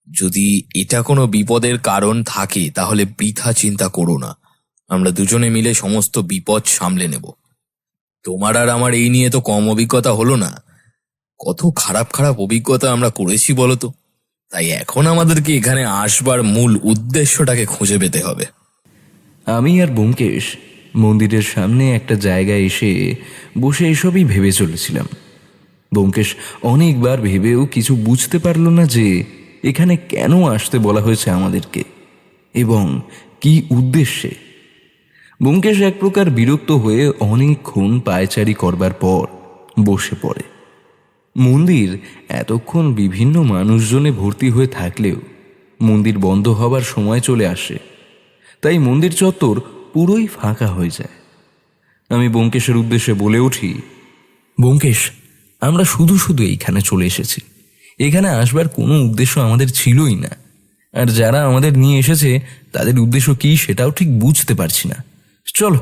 যদি এটা কোনো বিপদের কারণ থাকে তাহলে বৃথা চিন্তা করো না, আমরা দুজনে মিলে সমস্ত বিপদ সামলে নেব। তোমার আর আমার এই নিয়ে তো কম অভিজ্ঞতা হলো না, কত খারাপ খারাপ অভিজ্ঞতা আমরা করেছি বলতো। তাই এখন আমাদেরকে এখানে আসবার মূল উদ্দেশ্যটাকে খুঁজে পেতে হবে। আমি আর ব্যোমকেশ মন্দিরের সামনে একটা জায়গায় এসে বসে এসবই ভেবে চলেছিলাম। ব্যোমকেশ অনেকবার ভেবেও কিছু বুঝতে পারল না যে এখানে কেন আসতে বলা হয়েছে আমাদেরকে এবং কি উদ্দেশ্যে। ব্যোমকেশ এক প্রকার বিরক্ত হয়ে অনেকক্ষণ পায়চারি করবার পর বসে পড়ে। মন্দির এতক্ষণ বিভিন্ন মানুষজনে ভর্তি হয়ে থাকলেও মন্দির বন্ধ হবার সময় চলে আসে, তাই মন্দির চত্বর পুরোই ফাঁকা হয়ে যায়। আমি ব্যোমকেশের উদ্দেশ্যে বলে উঠি, ব্যোমকেশ, আমরা শুধু শুধু এইখানে চলে এসেছি। এখানে আসবার কোনো উদ্দেশ্য আমাদের ছিলই না, আর যারা আমাদের নিয়ে এসেছে তাদের উদ্দেশ্য কি সেটাও ঠিক বুঝতে পারছি না। চলো,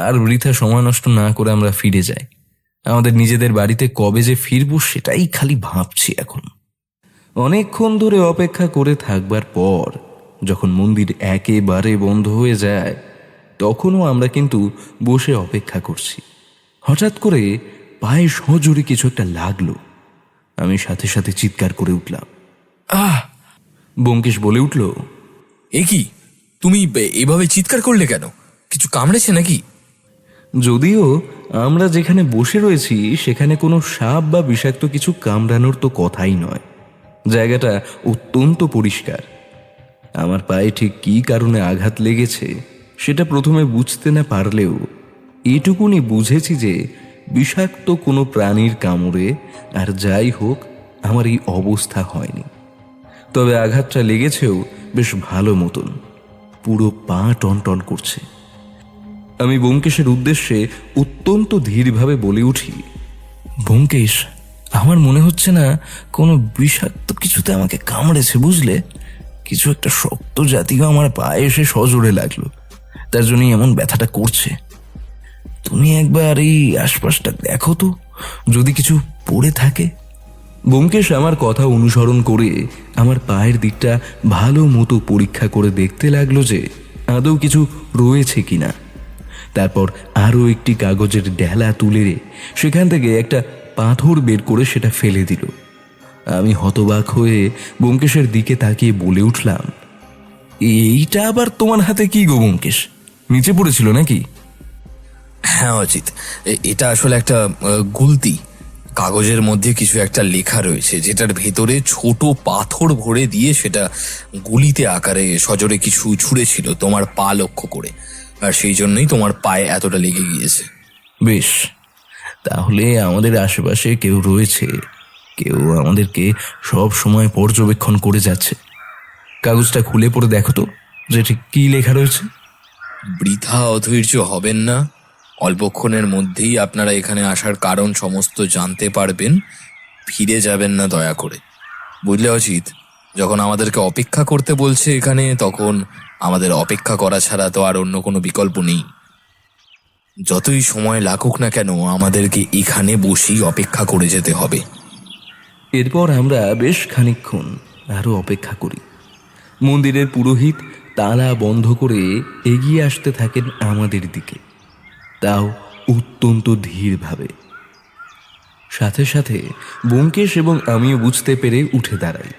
আর বৃথা সময় নষ্ট না করে আমরা ফিরে যাই। আমাদের নিজেদের বাড়িতে কবে যে ফিরবো সেটাই খালি ভাবছি এখন। অনেকক্ষণ ধরে অপেক্ষা করে থাকবার পর যখন মন্দির একেবারে বন্ধ হয়ে যায়, তখনও আমরা কিন্তু বসে অপেক্ষা করছি। হঠাৎ করে পায়ে সজোরে কিছু একটা লাগলো। আমি সাথে সাথে চিৎকার করে উঠলাম, আহ! ব্যোমকেশ বলে উঠল, এ কি, তুমি এভাবে চিৎকার করলে কেন? কিছু কামড়েছে নাকি? যদিও আমরা যেখানে বসে রয়েছি সেখানে কোনো সাপ বা বিষাক্ত কিছু কামড়ানোর তো কথাই নয়। জায়গাটা অত্যন্ত পরিষ্কার। আমার পায়ে ঠিক কী কারণে আঘাত লেগেছে সেটা প্রথমে বুঝতে না পারলেও এটুকুনি বুঝেছি যে বিষাক্ত কোনো প্রাণীর কামড়ে আর যাই হোক আমার এই অবস্থা হয়নি। তবে আঘাতটা লেগেছেও বেশ ভালো মতন, পুরো পা টনটন করছে। আমি ব্যোমকেশের উদ্দেশ্যে অত্যন্ত ধীরভাবে বলে উঠি, ব্যোমকেশ, আমার মনে হচ্ছে না কোনো বিষাক্ত কিছুতে আমাকে কামড়েছে, বুঝলে? কিছু একটা শক্ত জাতীয় আমার পায়ে এসে সজোরে লাগলো, তার জন্যই এমন ব্যথাটা করছে। তুমি একবার এই আশপাশটা দেখো তো, যদি কিছু পড়ে থাকে। ব্যোমকেশ আমার কথা অনুসরণ করে আমার পায়ের দিকটা ভালো মতো পরীক্ষা করে দেখতে লাগলো যে আদৌ কিছু রয়েছে কিনা। তারপর আরও একটি কাগজের ডেলা তুলে সেখান থেকে একটা পাথর বের করে সেটা ফেলে দিল। আমি হতবাক হয়ে ব্যোমকেশের দিকে তাকিয়ে বলে উঠলাম, এইটা আবার তোমার হাতে কি গো ব্যোমকেশ? নিচে পড়েছিল নাকি? হ্যাঁ অজিত, এটা আসলে একটা গুলতি। কাগজের মধ্যে কিছু একটা লেখা রয়েছে, যেটার ভেতরে ছোট পাথর ভরে দিয়ে সেটা গুলিতে আকারে সজোরে কিছু ছুঁড়েছিল তোমার পা লক্ষ্য করে, আর সেই জন্যই তোমার পায়ে এতটা লেগে গিয়েছে। বেশ, তাহলে আমাদের আশেপাশে কেউ রয়েছে, কেউ আমাদেরকে সব সময় পর্যবেক্ষণ করে যাচ্ছে। কাগজটা খুলে পড়ে দেখো তো যে ঠিক কি লেখা রয়েছে। বৃথা অধৈর্য হবেন না, অল্পক্ষণের মধ্যেই আপনারা এখানে আসার কারণ সমস্ত জানতে পারবেন। ফিরে যাবেন না দয়া করে, বুঝলে অজিত? যখন আমাদেরকে অপেক্ষা করতে বলছে এখানে, তখন আমাদের অপেক্ষা করা ছাড়া তো আর অন্য কোনো বিকল্প নেই। যতই সময় লাগুক না কেন, আমাদেরকে এখানে বসেই অপেক্ষা করে যেতে হবে। এরপর আমরা বেশ খানিকক্ষণ আরো অপেক্ষা করি। মন্দিরের পুরোহিত তালা বন্ধ করে এগিয়ে আসতে থাকেন আমাদের দিকে, তাও অত্যন্ত ধীরভাবে। সাথে সাথে ব্যোমকেশ এবং আমিও বুঝতে পেরে উঠে দাঁড়াই।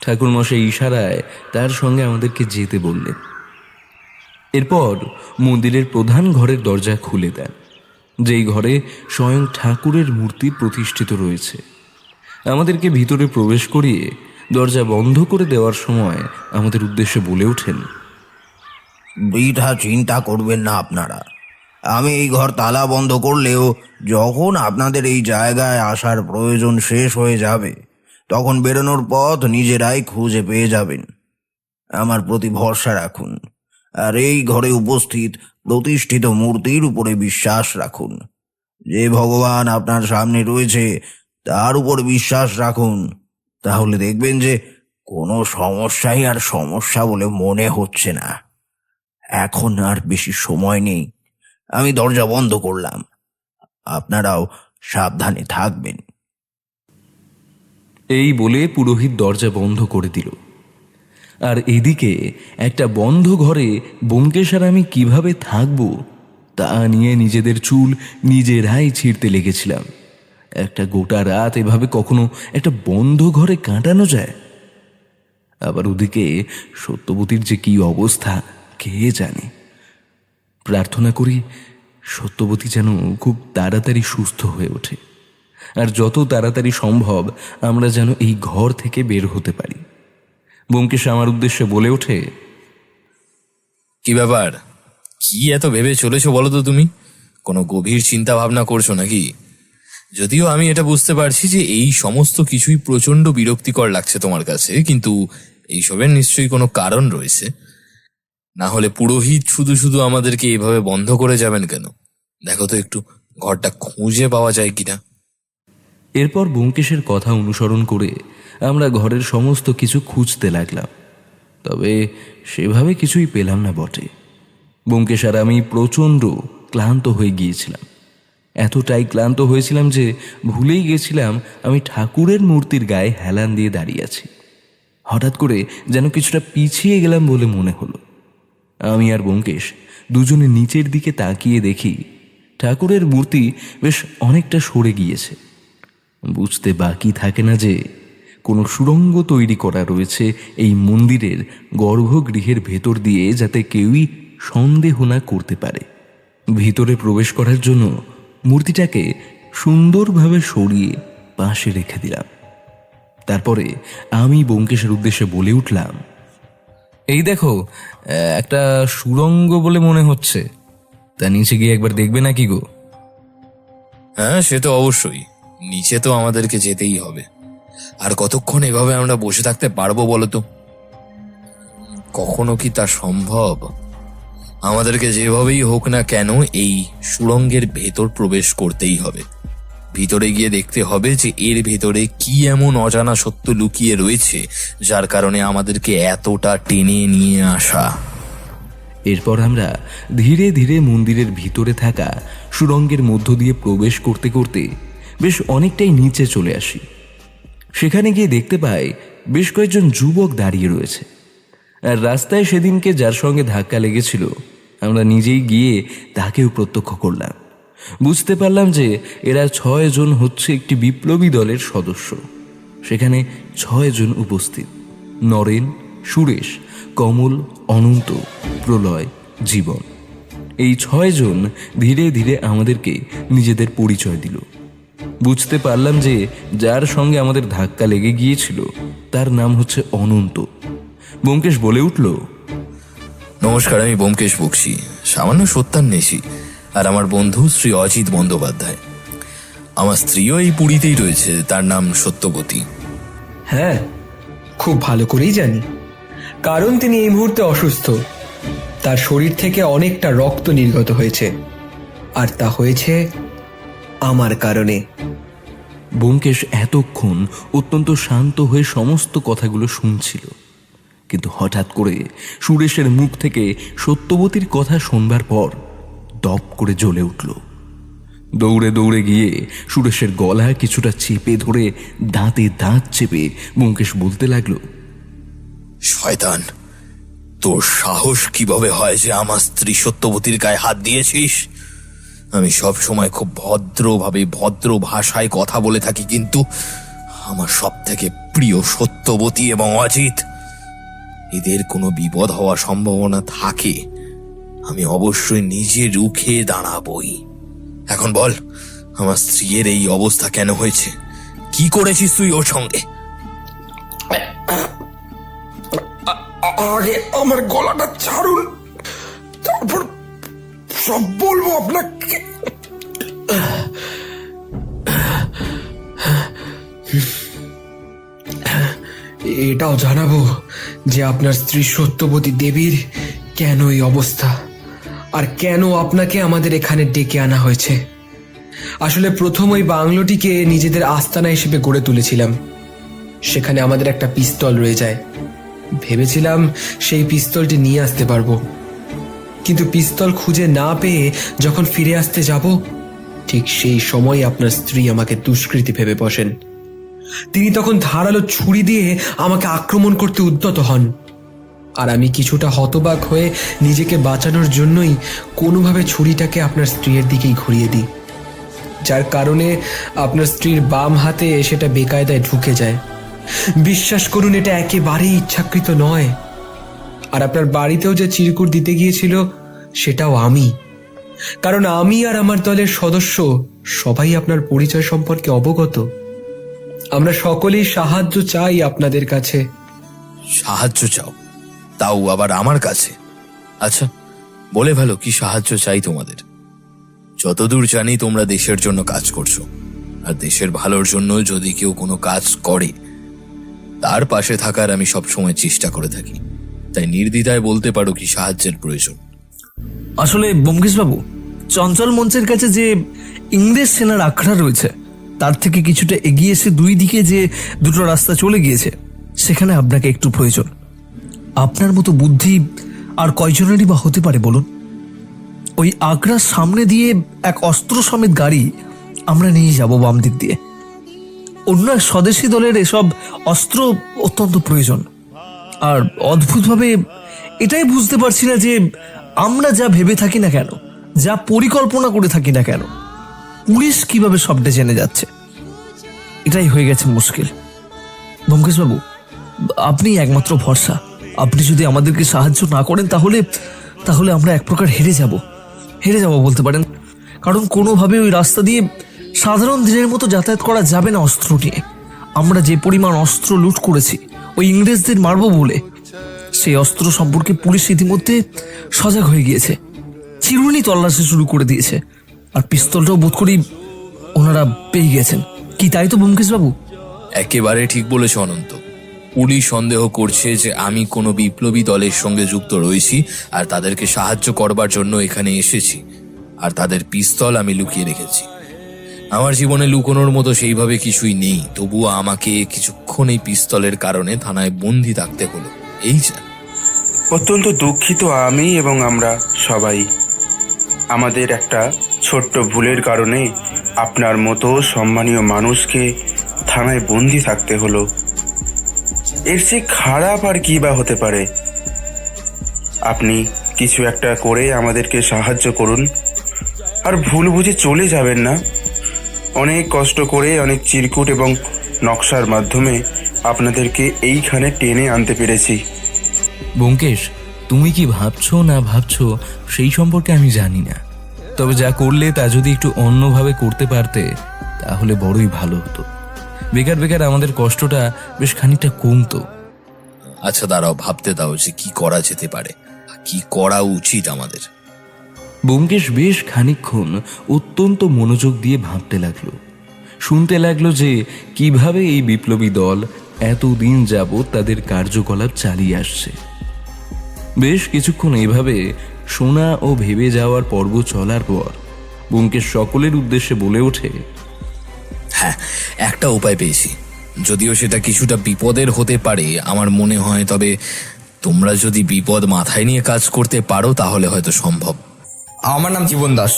ঠাকুরমশাই ইশারায় তার সঙ্গে আমাদেরকে যেতে বললেন। এরপর মন্দিরের প্রধান ঘরের দরজা খুলে দেন, যেই ঘরে স্বয়ং ঠাকুরের মূর্তি প্রতিষ্ঠিত রয়েছে। আমাদেরকে ভিতরে প্রবেশ করিয়ে দরজা বন্ধ করে দেওয়ার সময় আমাদের উদ্দেশ্যে বলে ওঠেন, বৃথা চিন্তা করবেন না আপনারা। আমি এই ঘর তালা বন্ধ করলেও যখন আপনাদের এই জায়গায় আসার প্রয়োজন শেষ হয়ে যাবে, তখন বেরোনোর পথ নিজেরাই খুঁজে পেয়ে যাবেন। আমার প্রতি ভরসা রাখুন, আর এই ঘরে উপস্থিত প্রতিষ্ঠিত মূর্তির উপরে বিশ্বাস রাখুন। যে ভগবান আপনার সামনে রয়েছে তার উপর বিশ্বাস রাখুন, তাহলে দেখবেন যে কোনো সমস্যাই আর সমস্যা বলে মনে হচ্ছে না। এখন আর বেশি সময় নেই, আমি দরজা বন্ধ করলাম। আপনারাও সাবধানে থাকবেন। এই বলে পুরোহিত দরজা বন্ধ করে দিল। আর এদিকে একটা বন্ধ ঘরে ব্যোমকেশ আর আমি কিভাবে থাকবো তা নিয়ে নিজেদের চুল নিজেরাই ছিঁড়তে লেগেছিলাম। একটা গোটা রাত এভাবে কখনো একটা বন্ধ ঘরে কাটানো যায়? আবার ওদিকে সত্যবতীর যে কি অবস্থা কে জানে। প্রার্থনা করি সত্যবতী যেন খুব তাড়াতাড়ি সুস্থ হয়ে ওঠে, আর যত তাড়াতাড়ি সম্ভব আমরা যেন এই ঘর থেকে বের হতে পারি। ব্যোমকেশ আমার উদ্দেশ্যে বলে ওঠে, কি ব্যাপার, কি এত ভেবে চলেছো বলো তো? তুমি কোনো গভীর চিন্তা ভাবনা করছো নাকি? যদিও আমি এটা বুঝতে পারছি যে এই সমস্ত কিছুই প্রচন্ড বিরক্তিকর লাগছে তোমার কাছে, কিন্তু এইসবের নিশ্চয়ই কোনো কারণ রয়েছে। না হলে পুরোহিত শুধু শুধু আমাদেরকে এইভাবে বন্ধ করে যাবেন কেন? দেখো তো একটু ঘরটা খুঁজে পাওয়া যায় কিনা। এরপর ব্যোমকেশের কথা অনুসরণ করে আমরা ঘরের সমস্ত কিছু খুঁজতে লাগলাম, তবে সেভাবে কিছুই পেলাম না বটে। ব্যোমকেশ আর আমি প্রচণ্ড ক্লান্ত হয়ে গিয়েছিলাম। এতটাই ক্লান্ত হয়েছিলাম যে ভুলেই গেছিলাম আমি ঠাকুরের মূর্তির গায়ে হেলান দিয়ে দাঁড়িয়ে আছি। হঠাৎ করে যেন কিছুটা পিছিয়ে গেলাম বলে মনে হলো। আমি আর ব্যোমকেশ দুজনে নিচের দিকে তাকিয়ে দেখি ঠাকুরের মূর্তি বেশ অনেকটা সরে গিয়েছে। বুঝতে বাকি থাকে না যে কোনো সুড়ঙ্গ তৈরি করা রয়েছে এই মন্দিরের গর্ভগৃহের ভেতর দিয়ে, যাতে কেউই সন্দেহ না করতে পারে। ভিতরে প্রবেশ করার জন্য মূর্তিটাকে সুন্দরভাবে সরিয়ে পাশে রেখে দিলাম। তারপরে আমি ব্যোমকেশের উদ্দেশ্যে বলে উঠলাম, এই দেখো, একটা সুড়ঙ্গ বলে মনে হচ্ছে, তা নিচে গিয়ে একবার দেখবে নাকি গো? হ্যাঁ, সে তো অবশ্যই, নিচে তো আমাদেরকে যেতেই হবে। আর কতক্ষণ এভাবে আমরা বসে থাকতে পারবো বলো তো? কখনো কি তা সম্ভব? আমাদেরকে যেভাবেই হোক না কেন এই সুড়ঙ্গের ভেতর প্রবেশ করতেই হবে। ভিতরে গিয়ে দেখতে হবে যে এর ভেতরে কি এমন অজানা সত্য লুকিয়ে রয়েছে যার কারণে আমাদেরকে এতটা টেনে নিয়ে আসা। এরপর আমরা ধীরে ধীরে মন্দিরের ভিতরে থাকা সুড়ঙ্গের মধ্য দিয়ে প্রবেশ করতে করতে বেশ অনেকটাই নিচে চলে আসি। সেখানে গিয়ে দেখতে পাই বেশ কয়েকজন যুবক দাঁড়িয়ে রয়েছে। আর রাস্তায় সেদিনকে যার সঙ্গে ধাক্কা লেগেছিল আমরা নিজেই গিয়ে তাকেও প্রত্যক্ষ করলাম। বুঝতে পারলাম যে এরা 6 জন হচ্ছে একটি বিপ্লবী দলের সদস্য। সেখানে 6 জন উপস্থিত: নরেন, সুরেশ, কমল, অনন্ত, প্রলয়, জীবন। এই 6 জন ধীরে ধীরে আমাদেরকে নিজেদের পরিচয় দিল। বুঝতে পারলাম যে যার সঙ্গে আমাদের ধাক্কা লেগে গিয়েছিল তার নাম হচ্ছে অনন্ত। ব্যোমকেশ বলে উঠল, নমস্কার, আমি ব্যোমকেশ বক্সী, সামান্য সত্যান্বেষী, আর আমার বন্ধু শ্রী অজিত বন্দ্যোপাধ্যায়। আমার স্ত্রীও এই পুরীতেই রয়েছে, তার নাম সত্যবতী। হ্যাঁ, খুব ভালো করেই জানি, কারণ তিনি এই মুহূর্তে অসুস্থ। তার শরীর থেকে অনেকটা রক্ত নির্গত হয়েছে, আর তা হয়েছে আমার কারণে। ব্যোমকেশ এতক্ষণ অত্যন্ত শান্ত হয়ে সমস্ত কথাগুলো শুনছিল, কিন্তু হঠাৎ করে সুরেশের মুখ থেকে সত্যবতীর কথা শুনবার পর দপ করে জ্বলে উঠল। দৌড়ে দৌড়ে গিয়ে সুরেশের গলা কিছুটা চেপে ধরে দাঁতে দাঁত চেপে ব্যোমকেশ বলতে লাগলো, শয়তান, তোর সাহস কিভাবে হয় যে আমার স্ত্রী সত্যবতীর গায়ে হাত দিয়েছিস? আমি সব সময় খুব ভদ্রভাবে ভদ্র ভাষায় কথা বলে থাকি, কিন্তু আমার সব থেকে প্রিয় সত্যবতী এবং অজিত, এদের কোনো বিপদ হওয়ার সম্ভাবনা থাকে, আমি অবশ্যই নিজে রুখে দাঁড়াবই। এখন বল, আমার স্ত্রীর এই অবস্থা কেন হয়েছে? কি করেছিস তুই ওর সঙ্গে? আগে আমার গলাটা ছাড়ুন, তারপর সব বলবো আপনাকে। এটাও জানাবো যে আপনার স্ত্রী সত্যবতী দেবীর কেন এই অবস্থা, আর কেন আপনাকে আমাদের এখানে ডেকে আনা হয়েছে। আসলে প্রথম ওই বাংলোটিকে নিজেদের আস্তানা হিসেবে গড়ে তুলেছিলাম। সেখানে আমাদের একটা পিস্তল রয়ে যায়। ভেবেছিলাম সেই পিস্তলটি নিয়ে আসতে পারবো, কিন্তু পিস্তল খুঁজে না পেয়ে যখন ফিরে আসতে যাব, ঠিক সেই সময় আপনার স্ত্রী আমাকে দুষ্কৃতী ভেবে বসেন। তিনি তখন ধারালো ছুরি দিয়ে আমাকে আক্রমণ করতে উদ্যত হন, আর আমি কিছুটা হতবাক হয়ে নিজেকে বাঁচানোর জন্যই কোনোভাবে ছুরিটাকে আপনার স্ত্রীর দিকেই ঘুরিয়ে দিই, যার কারণে আপনার স্ত্রীর বাম হাতে সেটা বেকায়দায় ঢুকে যায়। বিশ্বাস করুন, এটা একেবারেই ইচ্ছাকৃত নয়। আর আপনার বাড়িতেও যে চিরকুট দিতে গিয়েছিল সেটাও আমি, কারণ আমি আর আমার দলের সদস্য সবাই আপনার পরিচয় সম্পর্কে অবগত। আমরা সকলেই সাহায্য চাই আপনাদের কাছে। সাহায্য চাও? তাও আবার আমার কাছে? আচ্ছা, বলে ভালো, কি সাহায্য চাই তোমাদের? যতদূর জানি তোমরা দেশের জন্য কাজ করছো, আর দেশের ভালোর জন্য যদি কেউ কোনো কাজ করে তার পাশে থাকার আমি সবসময় চেষ্টা করে থাকি। তাই নির্দ্বিধায় বলতে পারো কি সাহায্যের প্রয়োজন। আসলে ব্যোমকেশ বাবু, চঞ্চল মঞ্চের কাছে যে ইংরেজ সেনার আখড়া রয়েছে তার থেকে কিছুটা এগিয়ে এসে দুই দিকে যে দুটো রাস্তা চলে গিয়েছে, সেখানে আপনাকে একটু প্রয়োজন। আপনার মতো বুদ্ধি আর কয়জনেরই বা হতে পারে বলুন? ওই আগ্রার সামনে দিয়ে এক অস্ত্র সমেত গাড়ি আমরা নিয়ে যাব বাম দিক দিয়ে। অন্য এক স্বদেশী দলের এসব অস্ত্র অত্যন্ত প্রয়োজন। আর অদ্ভুতভাবে এটাই বুঝতে পারছি না যে আমরা যা ভেবে থাকি না কেন, যা পরিকল্পনা করে থাকি না কেন, পুলিশ কিভাবে সবটা জেনে যাচ্ছে। এটাই হয়ে গেছে মুশকিল। ব্যোমকেশ বাবু, আপনি একমাত্র ভরসা। আপনি যদি আমাদেরকে সাহায্য না করেন তাহলে তাহলে আমরা এক প্রকার হেরে যাব বলতে পারেন। কারণ কোনোভাবে ওই রাস্তা দিয়ে সাধারণ দিনের মতো যাতায়াত করা যাবে না অস্ত্র নিয়ে। আমরা যে পরিমাণ অস্ত্র লুট করেছি ওই ইংরেজদের মারব বলে, সেই অস্ত্র সম্পর্কে পুলিশ ইতিমধ্যে সজাগ হয়ে গিয়েছে, চিরুনি তল্লাশি শুরু করে দিয়েছে, আর পিস্তলটাও বোধ করি ওনারা পেয়ে গেছেন। কি তাই তো ব্যোমকেশ বাবু? একেবারে ঠিক বলেছ অনন্ত। পুলিশ সন্দেহ করছে যে আমি কোনো বিপ্লবী দলের সঙ্গে যুক্ত রয়েছি, আর তাদেরকে সাহায্য করবার জন্য এখানে এসেছি, আর তাদের পিস্তল আমি লুকিয়ে রেখেছি। আমার জীবনে লুকোনোর মতো সেইভাবে কিছুই নেই, তবুও আমাকে কিছুক্ষণ এই পিস্তলের কারণে থানায় বন্দি থাকতে হলো। এই যা। অত্যন্ত দুঃখিত আমি এবং আমরা সবাই। আমাদের একটা ছোট্ট ভুলের কারণে আপনার মতো সম্মানীয় মানুষকে থানায় বন্দি থাকতে হলো। এর চেয়ে খারাপ আর কি বা হতে পারে? আপনি কিছু একটা করে আমাদেরকে সাহায্য করুন, আর ভুল বুঝে চলে যাবেন না। অনেক কষ্ট করে অনেক চিরকুট এবং নকশার মাধ্যমে আপনাদেরকে এইখানে টেনে আনতে পেরেছি। ব্যোমকেশ, তুমি কি ভাবছো না ভাবছো সেই সম্পর্কে আমি জানি না, তবে যা করলে তা যদি একটু অন্যভাবে করতে পারতে তাহলে বড়ই ভালো হতো। বেকার বেকার আমাদের কষ্টটা বেশ খানিকটা কমতো। আচ্ছা দাঁড়াও, ভাবতে দাও যে কি করা যেতে পারে, কি করা উচিত আমাদের। ব্যোমকেশ বেশ খানিকক্ষণ অত্যন্ত মনোযোগ দিয়ে ভাবতে লাগলো, শুনতে লাগলো যে কিভাবে এই বিপ্লবী দল এতদিন যাবৎ তাদের কার্যকলাপ চালিয়ে আসছে। বেশ কিছুক্ষণ এইভাবে শোনা ও ভেবে যাওয়ার পর্ব চলার পর ব্যোমকেশ সকলের উদ্দেশ্যে বলে ওঠে, হ্যাঁ, একটা উপায় পেয়েছি, যদিও সেটা কিছুটা বিপদের হতে পারে আমার মনে হয়, তবে তোমরা যদি বিপদ মাথায় নিয়ে কাজ করতে পারো তাহলে হয়তো সম্ভব। আমার নাম জীবন দাস,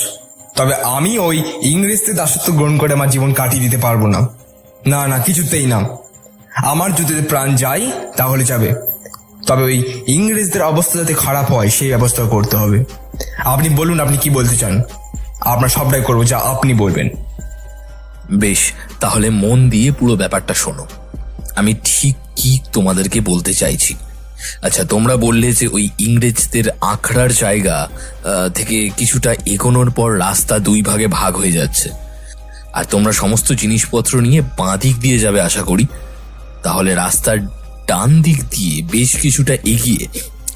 তবে আমি ওই ইংরেজদের দাসত্ব গ্রহণ করে আমার জীবন কাটিয়ে দিতে পারবো না। না না, কিছুতেই না। আমার যদি প্রাণ যায় তাহলে যাবে, তবে ওই ইংরেজদের অবস্থা যাতে খারাপ হয় সেই ব্যবস্থা করতে হবে। আপনি বলুন, আপনি কি বলতে চান? আমরা সবটাই করবো যা আপনি বলবেন। বেশ, তাহলে মন দিয়ে পুরো ব্যাপারটা শোনো, আমি ঠিক কি তোমাদেরকে বলতে চাইছি। আচ্ছা, তোমরা বললে যে ওই ইংরেজদের আখড়ার জায়গা থেকে কিছুটা এগোনোর পর রাস্তা দুই ভাগে ভাগ হয়ে যাচ্ছে, আর তোমরা সমস্ত জিনিসপত্র নিয়ে বাঁ দিক দিয়ে যাবে আশা করি। তাহলে রাস্তার ডান দিক দিয়ে বেশ কিছুটা এগিয়ে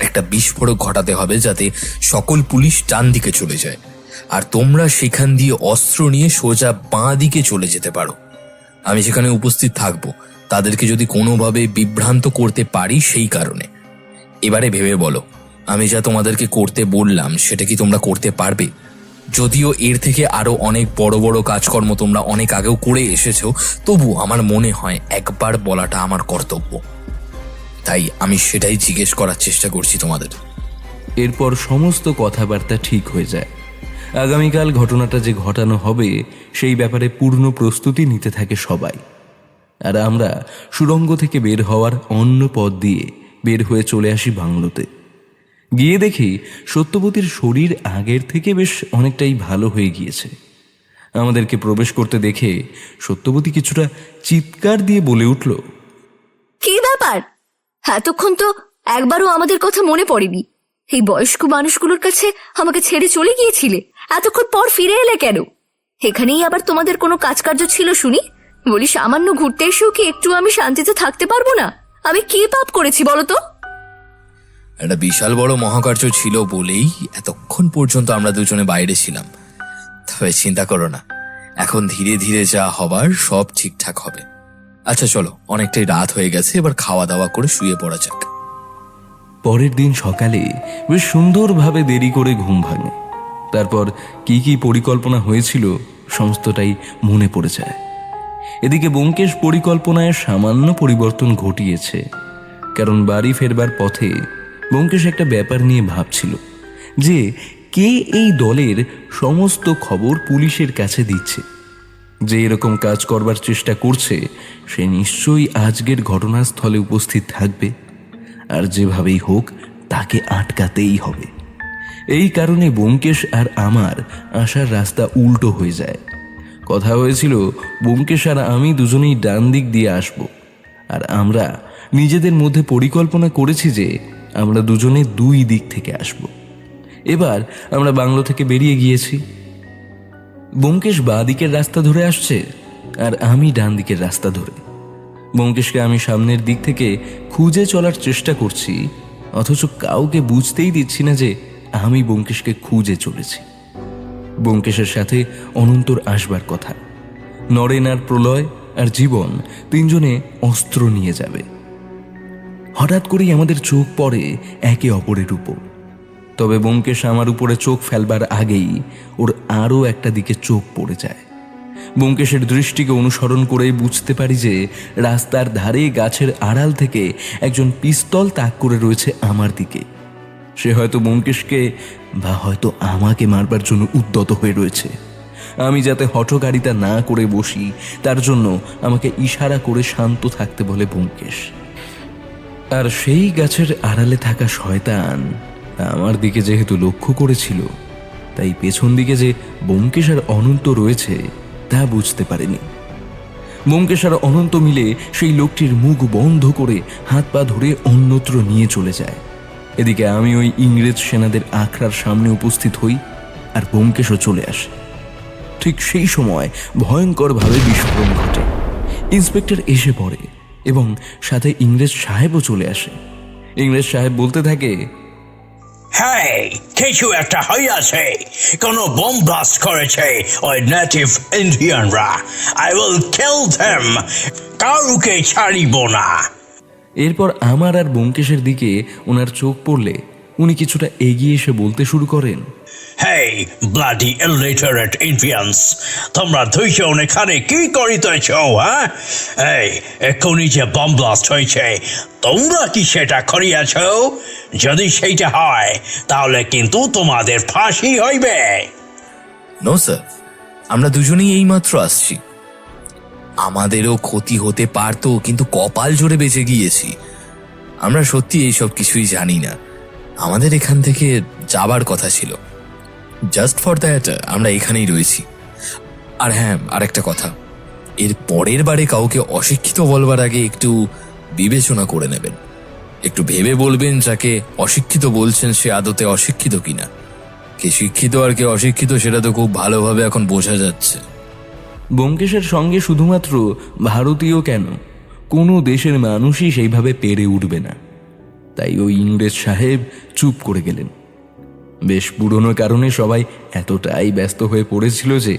একটা বিস্ফোরক ঘটাতে হবে যাতে সকল পুলিশ ডান দিকে চলে যায়, আর তোমরা সেখান দিয়ে অস্ত্র নিয়ে সোজা বাঁ দিকে চলে যেতে পারো। আমি সেখানে উপস্থিত থাকবো, তাদেরকে যদি কোনোভাবে বিভ্রান্ত করতে পারি সেই কারণে। এবারে ভেবে বলো, আমি যা তোমাদেরকে করতে বললাম সেটা কি তোমরা করতে পারবে? যদিও এর থেকে আরো অনেক বড় বড় কাজকর্ম তোমরা অনেক আগেও করে এসেছো, তবু আমার মনে হয় একবার বলাটা আমার কর্তব্য, তাই আমি সেটাই জিজ্ঞেস করার চেষ্টা করছি তোমাদের। এরপর সমস্ত কথাবার্তা ঠিক হয়ে যায়। আগামীকাল ঘটনাটা যে ঘটানো হবে সেই ব্যাপারে পূর্ণ প্রস্তুতি নিতে থাকে সবাই। আর আমরা সুড়ঙ্গ থেকে বের হওয়ার অন্য পথ দিয়ে বের হয়ে চলে আসি বাংলোতে। গিয়ে দেখি সত্যবতীর শরীর আগের থেকে বেশ অনেকটাই ভালো হয়ে গিয়েছে। আমাদেরকে প্রবেশ করতে দেখে সত্যবতী কিছুটা চিৎকার দিয়ে বলে উঠল, কি ব্যাপার? এতক্ষণ তো একবারও আমাদের কথা মনে পড়েনি। এই বয়স্ক মানুষগুলোর কাছে আমাকে ছেড়ে চলে গিয়েছিলে, এতক্ষণ পর ফিরে এলে কেন? এখানেই আবার তোমাদের কোনো কাজকার্য ছিল শুনি? বলি, সামান্য ঘুরতে এসেও কি একটু আমি শান্তিতে থাকতে পারবো না? আমি কি পাপ করেছি বলো তো? একটা বিশাল বড় মহাকার্য ছিল বলেই এতক্ষণ পর্যন্ত আমরা দুজনে বাইরে ছিলাম। তবে চিন্তা করো না, এখন ধীরে ধীরে যা হবার সব ঠিকঠাক হবে। আচ্ছা চলো, অনেকটাই রাত হয়ে গেছে, এবার খাওয়া দাওয়া করে শুয়ে পড়া যাক। পরের দিন সকালে বেশ সুন্দরভাবে দেরি করে ঘুম ভাঙে। তারপর কি কি পরিকল্পনা হয়েছিল সমস্তটাই মনে পড়ে যায়। এদিকে ব্যোমকেশ পরিকল্পনায় সামান্য পরিবর্তন ঘটিয়েছে, কারণ বাড়ি ফেরবার পথে ব্যোমকেশ একটা ব্যাপার নিয়ে ভাবছিল যে কে এই দলের সমস্ত খবর পুলিশের কাছে দিচ্ছে। যে এরকম কাজ করবার চেষ্টা করছে সে নিশ্চয়ই আজকের ঘটনাস্থলে উপস্থিত থাকবে, আর যেভাবেই হোক তাকে আটকাতেই হবে। এই কারণে ব্যোমকেশ আর আমার আসার রাস্তা উল্টো হয়ে যায়। কথা হয়েছিল ব্যোমকেশ আর আমি দুজনেই ডান দিক দিয়ে আসব, আর আমরা নিজেদের মধ্যে পরিকল্পনা করেছি যে আমরা দুজনে দুই দিক থেকে আসব। এবার আমরা বাংলো থেকে বেরিয়ে গিয়েছি। ব্যোমকেশ বাঁ দিকের রাস্তা ধরে আসছে আর আমি ডান দিকের রাস্তা ধরে। ব্যোমকেশকে আমি সামনের দিক থেকে খুঁজে চলার চেষ্টা করছি, অথচ কাউকে বুঝতেই দিচ্ছি না যে আমি ব্যোমকেশকে খুঁজে চলেছি। ব্যোমকেশের সাথে অনন্তর আসবার কথা। নরেন আর প্রলয় আর জীবন তিনজনে অস্ত্র নিয়ে যাবে। হঠাৎ করেই আমাদের চোখ পড়ে একে অপরের উপর। তবে ব্যোমকেশ আমার উপরে চোখ ফেলবার আগেই ওর আরও একটা দিকে চোখ পড়ে যায়। ব্যোমকেশের দৃষ্টিকে অনুসরণ করে বুঝতে পারি যে রাস্তার ধারে গাছের আড়াল থেকে একজন পিস্তল তাক করে রয়েছে আমার দিকে। সে হয়তো ব্যোমকেশকে বা হয়তো আমাকে মারবার জন্য উদ্যত হয়ে রয়েছে। আমি যাতে হঠকারিতা না করে বসি তার জন্য আমাকে ইশারা করে শান্ত থাকতে বলে ব্যোমকেশ। আর সেই গাছের আড়ালে থাকা শয়তান আমার দিকে যেহেতু লক্ষ্য করেছিল, তাই পেছন দিকে যে ব্যোমকেশ আর অনন্ত রয়েছে তা বুঝতে পারেনি। ব্যোমকেশ আর অনন্ত মিলে সেই লোকটির মুখ বন্ধ করে হাত পা ধরে অন্যত্র নিয়ে চলে যায়। এদিকে আমি ওই ইংরেজ সেনাদের আখড়ার সামনে উপস্থিত হই, আর ব্যোমকেশও চলে আসে। ঠিক সেই সময় ভয়ঙ্করভাবে বিস্ফোরণ ঘটে। ইন্সপেক্টর এসে পড়ে এবং সাথে ইংরেজ সাহেবও চলে আসে। ইংরেজ সাহেব বলতে থাকে, হ্যাঁ, কিছু একটা হইয়াছে, কোনো বোম ব্লাস্ট করেছে ওই নেটিভ ইন্ডিয়ানরা। আই উইল কিল দেম, কাউকে ছাড়িব না। এরপর আমার আর ব্যোমকেশের দিকে ওনার চোখ পড়লে উনি কিছুটা এগিয়ে এসে বলতে শুরু করেন, হেই ব্লাডি ইলিটারেট ইন্ডিয়ানস, তোমরা দুইজন এখানে কি করিতেছ? হ্যাঁ, এই এখনই যে বম ব্লাস্ট হয়েছে, তোমরা কি সেটা করিয়াছ? যদি সেইটা হয় তাহলে কিন্তু তোমাদের ফাঁসি হইবে। নো স্যার, আমরা দুজনেই এইমাত্র আসছি। আমাদেরও ক্ষতি হতে পারতো, কিন্তু কপাল জোরে বেঁচে গিয়েছি। আমরা সত্যি এইসব কিছুই জানি না। আমাদের এখান থেকে যাবার কথা ছিল। জাস্ট ফর দ্যাট আমরা এখানেই রয়েছি। আর হ্যাঁ, আরেকটা কথা, এর পরের বারে কাউকে অশিক্ষিত বলবার আগে একটু বিবেচনা করে নেবেন। একটু ভেবে বলবেন যাকে অশিক্ষিত বলছেন সে আদতে অশিক্ষিত কিনা। কে শিক্ষিত আর কে অশিক্ষিত সেটা তো খুব ভালোভাবে এখন বোঝা যাচ্ছে। ব্যোমকেশের সঙ্গে শুধুমাত্র ভারতীয় কেন, কোনো দেশের মানুষই সেইভাবে পেরে উঠবে না। তাই ওই ইংরেজ সাহেব চুপ করে গেলেন। বেশ পুরনো কারণে সবাই এতটাই ব্যস্ত হয়ে পড়েছিল যে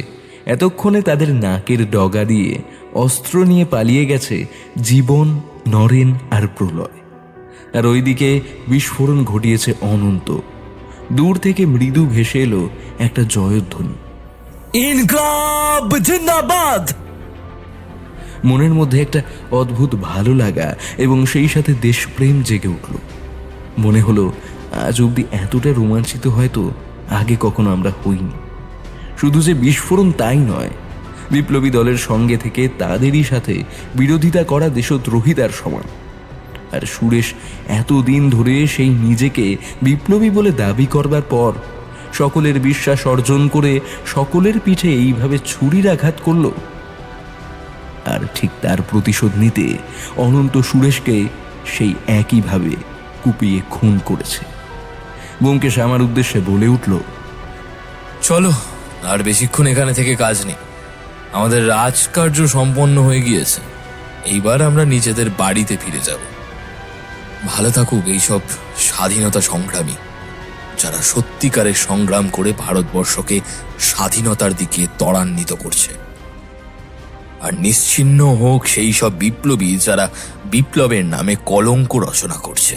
এতক্ষণে তাদের নাকের ডগা দিয়ে অস্ত্র নিয়ে পালিয়ে গেছে জীবন, নরেন আর প্রলয়। আর ওইদিকে বিস্ফোরণ ঘটিয়েছে অনন্ত। দূর থেকে মৃদু ভেসে এলো একটা জয়ধ্বনি, ইনকলাব জিন্দাবাদ। মনের মধ্যে একটা অদ্ভুত ভালো লাগা এবং সেই সাথে দেশপ্রেম জেগে উঠল। মনে হলো আজ অবধি এতটা রোমাঞ্চিত হয়তো আগে কখনো আমরা হইনি। শুধু যে বিস্ফোরণ তাই নয়, বিপ্লবী দলের সঙ্গে থেকে তাদেরই সাথে বিরোধিতা করা দেশদ্রোহিতার সমান। আর সুরেশ এতদিন ধরে সেই নিজেকে বিপ্লবী বলে দাবি করবার পর সকলের বিশ্বাস অর্জন করে সকলের পিঠে এইভাবে ছুরির আঘাত করল। আর ঠিক তার প্রতিশোধ নিতে অনন্ত সুরেশকে সেই একইভাবে কুপিয়ে খুন করেছে। ব্যোমকেশ আমার উদ্দেশ্যে বলে উঠল, চলো, আর বেশিক্ষণ এখানে থেকে কাজ নেই। আমাদের রাজকার্য সম্পন্ন হয়ে গিয়েছে। এইবার আমরা নিজেদের বাড়িতে ফিরে যাব। ভালো থাকুক এইসব স্বাধীনতা সংগ্রামী, যারা সত্যিকারের সংগ্রাম করে ভারতবর্ষকে স্বাধীনতার দিকে ত্বরান্বিত করছে। আর নিশ্চিহ্ন হোক সেই সব বিপ্লবী যারা বিপ্লবের নামে কলঙ্ক রচনা করছে।